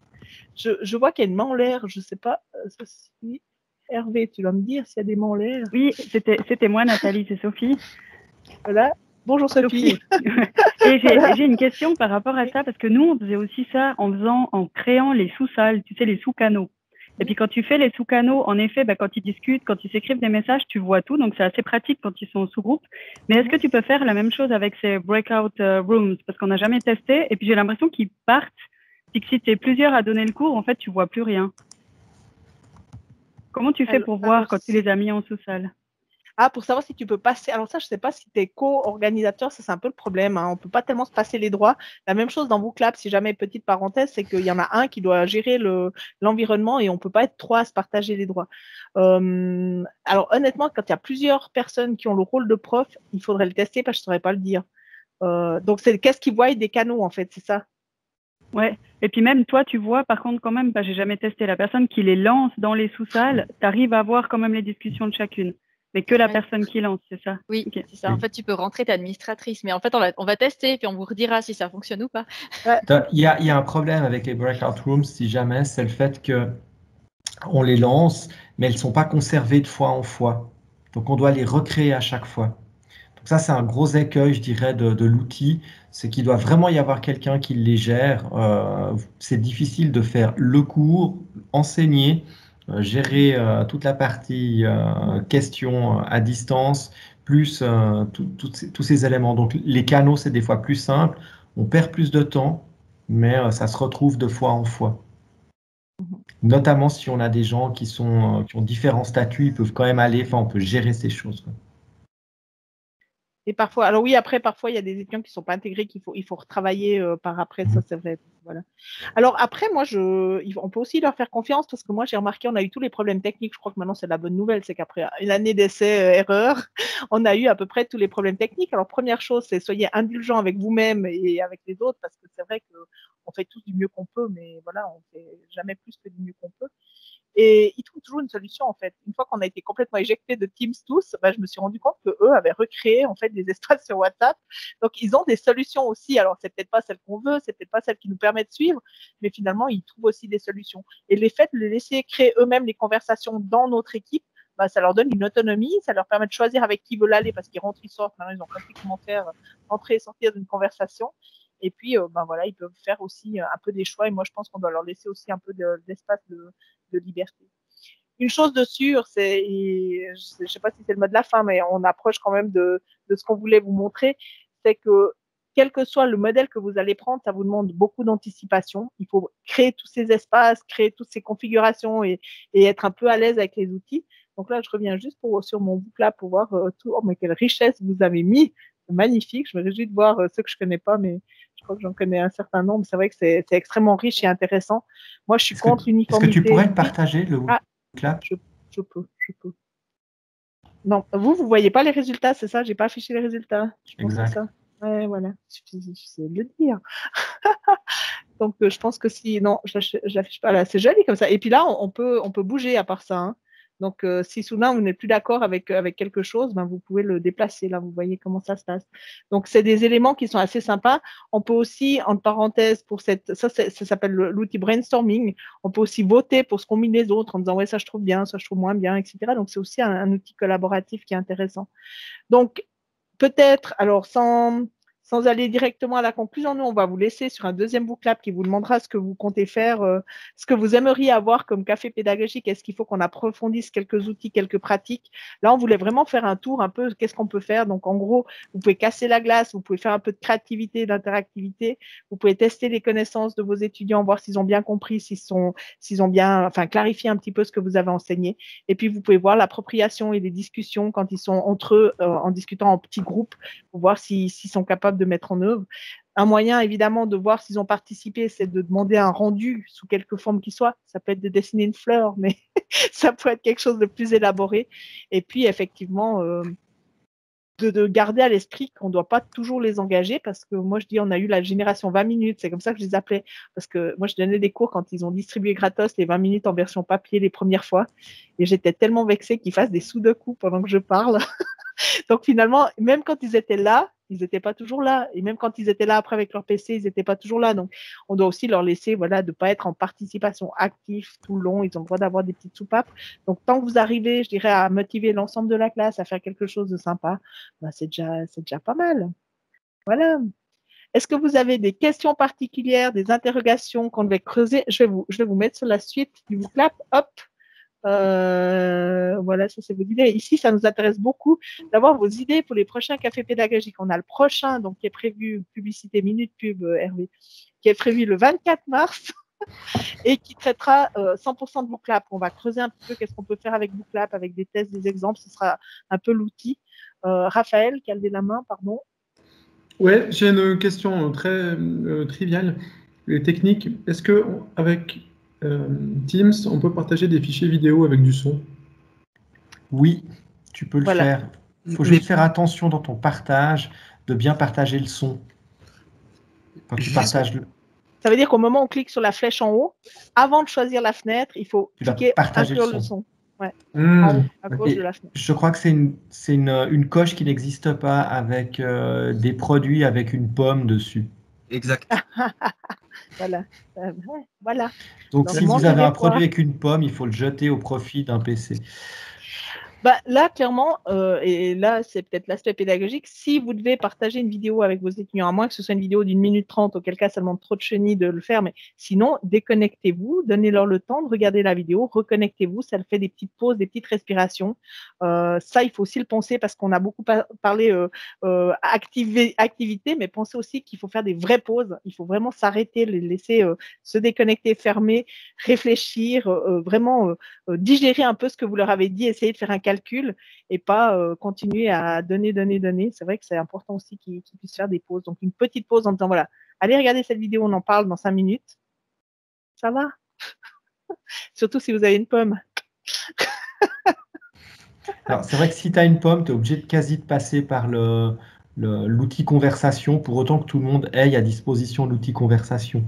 [SPEAKER 1] Je vois qu'il y a une main en l'air, je ne sais pas. Hervé, tu vas me dire s'il y a des mains en l'air.
[SPEAKER 15] Oui, c'était moi, Nathalie, c'est Sophie.
[SPEAKER 1] Voilà. Bonjour Sophie.
[SPEAKER 15] Et j'ai une question par rapport à ça, parce que nous, on faisait aussi ça en créant les sous-salles, tu sais, les sous-canaux. Et puis quand tu fais les sous-canaux, en effet, quand ils discutent, quand ils s'écrivent des messages, tu vois tout, donc c'est assez pratique quand ils sont en sous-groupe. Mais est-ce que tu peux faire la même chose avec ces breakout rooms? Parce qu'on n'a jamais testé, et puis j'ai l'impression qu'ils partent, puis que si tu es plusieurs à donner le cours, en fait, tu vois plus rien. Comment tu fais pour voir quand tu les as mis en sous-salle?
[SPEAKER 1] Pour savoir si tu peux passer. Alors ça, je ne sais pas si tu es co-organisateur, ça c'est un peu le problème. Hein. On ne peut pas tellement se passer les droits. La même chose dans WooClap, si jamais, petite parenthèse, c'est qu'il y en a un qui doit gérer l'environnement et on ne peut pas être 3 à se partager les droits. Alors honnêtement, quand il y a plusieurs personnes qui ont le rôle de prof, il faudrait le tester parce que je ne saurais pas le dire. Donc c'est qu'est-ce qu'ils voient des canaux en fait, c'est ça?
[SPEAKER 15] Ouais, et puis même toi, tu vois, par contre, quand même, j'ai jamais testé, la personne qui les lance dans les sous-salles, tu arrives à voir quand même les discussions de chacune. Mais que la personne qui lance, c'est ça?
[SPEAKER 16] Oui, okay. C'est ça. En fait, tu peux rentrer, t'es administratrice. Mais en fait, on va tester, puis on vous redira si ça fonctionne ou pas.
[SPEAKER 2] Il y a un problème avec les breakout rooms, si jamais, c'est le fait qu'on les lance, mais elles ne sont pas conservées de fois en fois. Donc, on doit les recréer à chaque fois. Donc ça, c'est un gros écueil, je dirais, de l'outil. C'est qu'il doit vraiment y avoir quelqu'un qui les gère. C'est difficile de faire le cours, enseigner, gérer toute la partie questions à distance, plus tous ces éléments. Donc les canaux, c'est des fois plus simple. On perd plus de temps, mais ça se retrouve de fois en fois. Notamment si on a des gens qui ont différents statuts, ils peuvent quand même aller, on peut gérer ces choses.
[SPEAKER 1] Et parfois, alors oui, après, parfois, il y a des étudiants qui ne sont pas intégrés, il faut retravailler par après, ça c'est vrai. Voilà. Alors après, moi, on peut aussi leur faire confiance parce que moi, j'ai remarqué, on a eu tous les problèmes techniques. Je crois que maintenant, c'est la bonne nouvelle, c'est qu'après une année d'essais, erreurs, on a eu à peu près tous les problèmes techniques. Alors, première chose, c'est soyez indulgents avec vous-même et avec les autres parce que c'est vrai qu'on fait tous du mieux qu'on peut, mais voilà, on ne fait jamais plus que du mieux qu'on peut. Et ils trouvent toujours une solution en fait. Une fois qu'on a été complètement éjectés de Teams tous, je me suis rendu compte qu'eux avaient recréé en fait des espaces sur WhatsApp. Donc ils ont des solutions aussi. Alors c'est peut-être pas celle qu'on veut, c'est peut-être pas celle qui nous permet de suivre, mais finalement ils trouvent aussi des solutions. Et les faits de les laisser créer eux-mêmes les conversations dans notre équipe, ça leur donne une autonomie, ça leur permet de choisir avec qui ils veulent aller parce qu'ils rentrent, ils sortent. Maintenant ils ont compris comment faire entrer et sortir d'une conversation. Et puis, voilà, ils peuvent faire aussi un peu des choix. Et moi, je pense qu'on doit leur laisser aussi un peu d'espace de liberté. Une chose de sûre, je ne sais pas si c'est le mot de la fin, mais on approche quand même de ce qu'on voulait vous montrer, c'est que quel que soit le modèle que vous allez prendre, ça vous demande beaucoup d'anticipation. Il faut créer tous ces espaces, créer toutes ces configurations et être un peu à l'aise avec les outils. Donc là, je reviens juste sur mon book là pour voir tout. Oh, mais quelle richesse vous avez mis! C'est magnifique. Je me réjouis de voir ceux que je ne connais pas, mais je crois que j'en connais un certain nombre. C'est vrai que c'est extrêmement riche et intéressant. Moi, je suis contre l'uniformité.
[SPEAKER 2] Est-ce que tu pourrais le partager, le book là?
[SPEAKER 1] Je peux. Non, vous ne voyez pas les résultats, c'est ça? Je n'ai pas affiché les résultats.
[SPEAKER 2] Exact.
[SPEAKER 1] Ça. Ouais, voilà. C'est de le dire. Donc, je pense que si... Non, je n'affiche pas là. C'est joli comme ça. Et puis là, on peut bouger à part ça. Hein. Donc, si soudain vous n'êtes plus d'accord avec quelque chose, vous pouvez le déplacer. Là, vous voyez comment ça se passe. Donc, c'est des éléments qui sont assez sympas. On peut aussi, entre parenthèses, ça s'appelle l'outil brainstorming. On peut aussi voter pour ce qu'ont mis les autres en disant ouais, ça je trouve bien, ça je trouve moins bien, etc. Donc, c'est aussi un outil collaboratif qui est intéressant. Donc, peut-être, alors sans sans aller directement à la conclusion, nous, on va vous laisser sur un deuxième book club qui vous demandera ce que vous comptez faire, ce que vous aimeriez avoir comme café pédagogique. Est-ce qu'il faut qu'on approfondisse quelques outils, quelques pratiques? Là, on voulait vraiment faire un tour un peu, qu'est-ce qu'on peut faire? Donc, en gros, vous pouvez casser la glace, vous pouvez faire un peu de créativité, d'interactivité, vous pouvez tester les connaissances de vos étudiants, voir s'ils ont bien compris, s'ils ont bien, enfin, clarifié un petit peu ce que vous avez enseigné. Et puis, vous pouvez voir l'appropriation et les discussions quand ils sont entre eux, en discutant en petits groupes, pour voir s'ils sont capables de mettre en œuvre. Un moyen, évidemment, de voir s'ils ont participé, c'est de demander un rendu sous quelque forme qu'il soit. Ça peut être de dessiner une fleur, mais ça peut être quelque chose de plus élaboré. Et puis, effectivement, de garder à l'esprit qu'on ne doit pas toujours les engager, parce que moi, je dis, on a eu la génération 20 minutes. C'est comme ça que je les appelais. Parce que moi, je donnais des cours quand ils ont distribué gratos les 20 minutes en version papier les premières fois. Et j'étais tellement vexée qu'ils fassent des sudoku pendant que je parle. Donc finalement, même quand ils étaient là, ils n'étaient pas toujours là. Et même quand ils étaient là après avec leur PC, ils n'étaient pas toujours là. Donc on doit aussi leur laisser, voilà, de ne pas être en participation active tout le long. Ils ont le droit d'avoir des petites soupapes. Donc tant que vous arrivez, je dirais, à motiver l'ensemble de la classe à faire quelque chose de sympa, ben, c'est déjà pas mal. Voilà. Est-ce que vous avez des questions particulières, des interrogations qu'on devait creuser? Je vais vous mettre sur la suite du book club. Hop. Voilà, ça c'est vos idées. Ici, ça nous intéresse beaucoup d'avoir vos idées pour les prochains cafés pédagogiques. On a le prochain, donc qui est prévu, publicité minute pub, Hervé, qui est prévu le 24 mars et qui traitera 100% de BookLab. On va creuser un petit peu qu'est-ce qu'on peut faire avec BookLab, avec des tests, des exemples. Ce sera un peu l'outil. Raphaël, qui a levé la main, pardon.
[SPEAKER 12] Ouais, j'ai une question très triviale et technique. Est-ce que avec Teams, on peut partager des fichiers vidéo avec du son?
[SPEAKER 2] Oui, tu peux le faire. Il faut juste faire attention dans ton partage, de bien partager le son. Quand tu partages le...
[SPEAKER 1] Ça veut dire qu'au moment où on clique sur la flèche en haut, avant de choisir la fenêtre, il faut cliquer sur le son. Ouais. En haut, à gauche de la fenêtre.
[SPEAKER 2] Je crois que c'est une coche qui n'existe pas avec des produits avec une pomme dessus.
[SPEAKER 8] Exact.
[SPEAKER 1] Voilà. Voilà.
[SPEAKER 2] Donc, si vous avez un produit avec une pomme, il faut le jeter au profit d'un PC.
[SPEAKER 1] Bah, là, clairement, et là, c'est peut-être l'aspect pédagogique, si vous devez partager une vidéo avec vos étudiants, à moins que ce soit une vidéo d'une minute 30, auquel cas ça demande trop de chenilles de le faire, mais sinon, déconnectez-vous, donnez-leur le temps de regarder la vidéo, reconnectez-vous, ça fait des petites pauses, des petites respirations. Ça, il faut aussi le penser parce qu'on a beaucoup parlé activité, mais pensez aussi qu'il faut faire des vraies pauses, il faut vraiment s'arrêter, les laisser se déconnecter, fermer, réfléchir, vraiment digérer un peu ce que vous leur avez dit, essayer de faire un calcul et pas continuer à donner. C'est vrai que c'est important aussi qu'ils puissent faire des pauses. Donc, une petite pause en disant, voilà, allez regarder cette vidéo, on en parle dans 5 minutes. Ça va? Surtout si vous avez une pomme.
[SPEAKER 2] Alors, c'est vrai que si tu as une pomme, tu es obligé de passer par l'outil conversation pour autant que tout le monde ait à disposition l'outil conversation.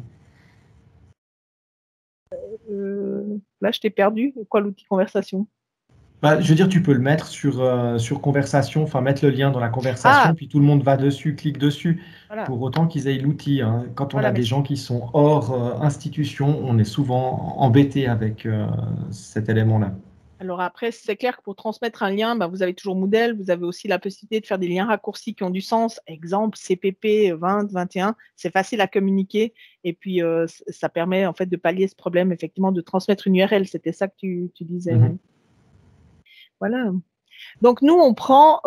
[SPEAKER 1] Là, je t'ai perdu. Quoi, l'outil conversation?
[SPEAKER 2] Bah, je veux dire, tu peux le mettre sur conversation, enfin mettre le lien dans la conversation, puis tout le monde va dessus, clique dessus, pour autant qu'ils aient l'outil. Hein. Quand on a des gens qui sont hors institution, on est souvent embêté avec cet élément-là.
[SPEAKER 1] Alors après, c'est clair que pour transmettre un lien, bah, vous avez toujours Moodle, vous avez aussi la possibilité de faire des liens raccourcis qui ont du sens. Exemple, CPP 20, 21, c'est facile à communiquer et puis ça permet en fait de pallier ce problème, effectivement, de transmettre une URL. C'était ça que tu disais.
[SPEAKER 2] Mm-hmm.
[SPEAKER 1] Voilà. Donc, nous, on prend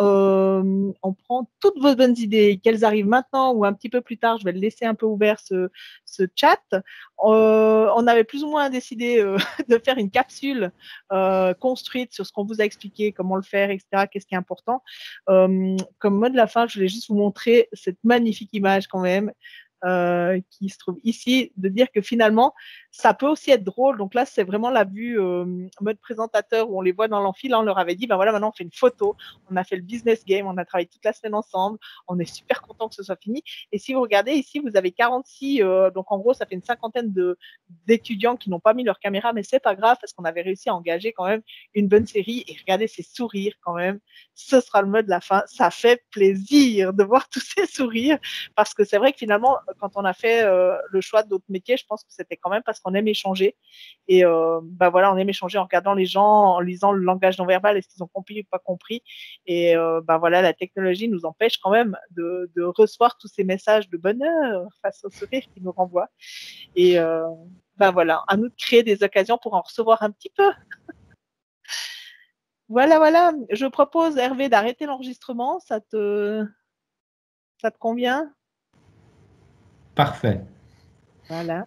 [SPEAKER 1] toutes vos bonnes idées, qu'elles arrivent maintenant ou un petit peu plus tard. Je vais le laisser un peu ouvert, ce chat. On avait plus ou moins décidé de faire une capsule construite sur ce qu'on vous a expliqué, comment le faire, etc., qu'est-ce qui est important. Comme mot de la fin, je voulais juste vous montrer cette magnifique image quand même. Qui se trouve ici, de dire que finalement, ça peut aussi être drôle. Donc là, c'est vraiment la vue mode présentateur où on les voit dans l'amphi. Là, on leur avait dit, ben voilà, maintenant, on fait une photo. On a fait le business game. On a travaillé toute la semaine ensemble. On est super content que ce soit fini. Et si vous regardez ici, vous avez 46, donc en gros, ça fait une cinquantaine d'étudiants qui n'ont pas mis leur caméra, mais c'est pas grave parce qu'on avait réussi à engager quand même une bonne série. Et regardez ces sourires quand même. Ce sera le mot de la fin. Ça fait plaisir de voir tous ces sourires parce que c'est vrai que finalement, quand on a fait le choix d'autres métiers, je pense que c'était quand même parce qu'on aime échanger. Et voilà, on aime échanger en regardant les gens, en lisant le langage non verbal, est-ce qu'ils ont compris ou pas compris. Et voilà, la technologie nous empêche quand même de recevoir tous ces messages de bonheur face au sourire qu'ils nous renvoient. Et voilà, à nous de créer des occasions pour en recevoir un petit peu. Voilà. Je propose, Hervé, d'arrêter l'enregistrement. Ça te convient?
[SPEAKER 2] Parfait.
[SPEAKER 1] Voilà.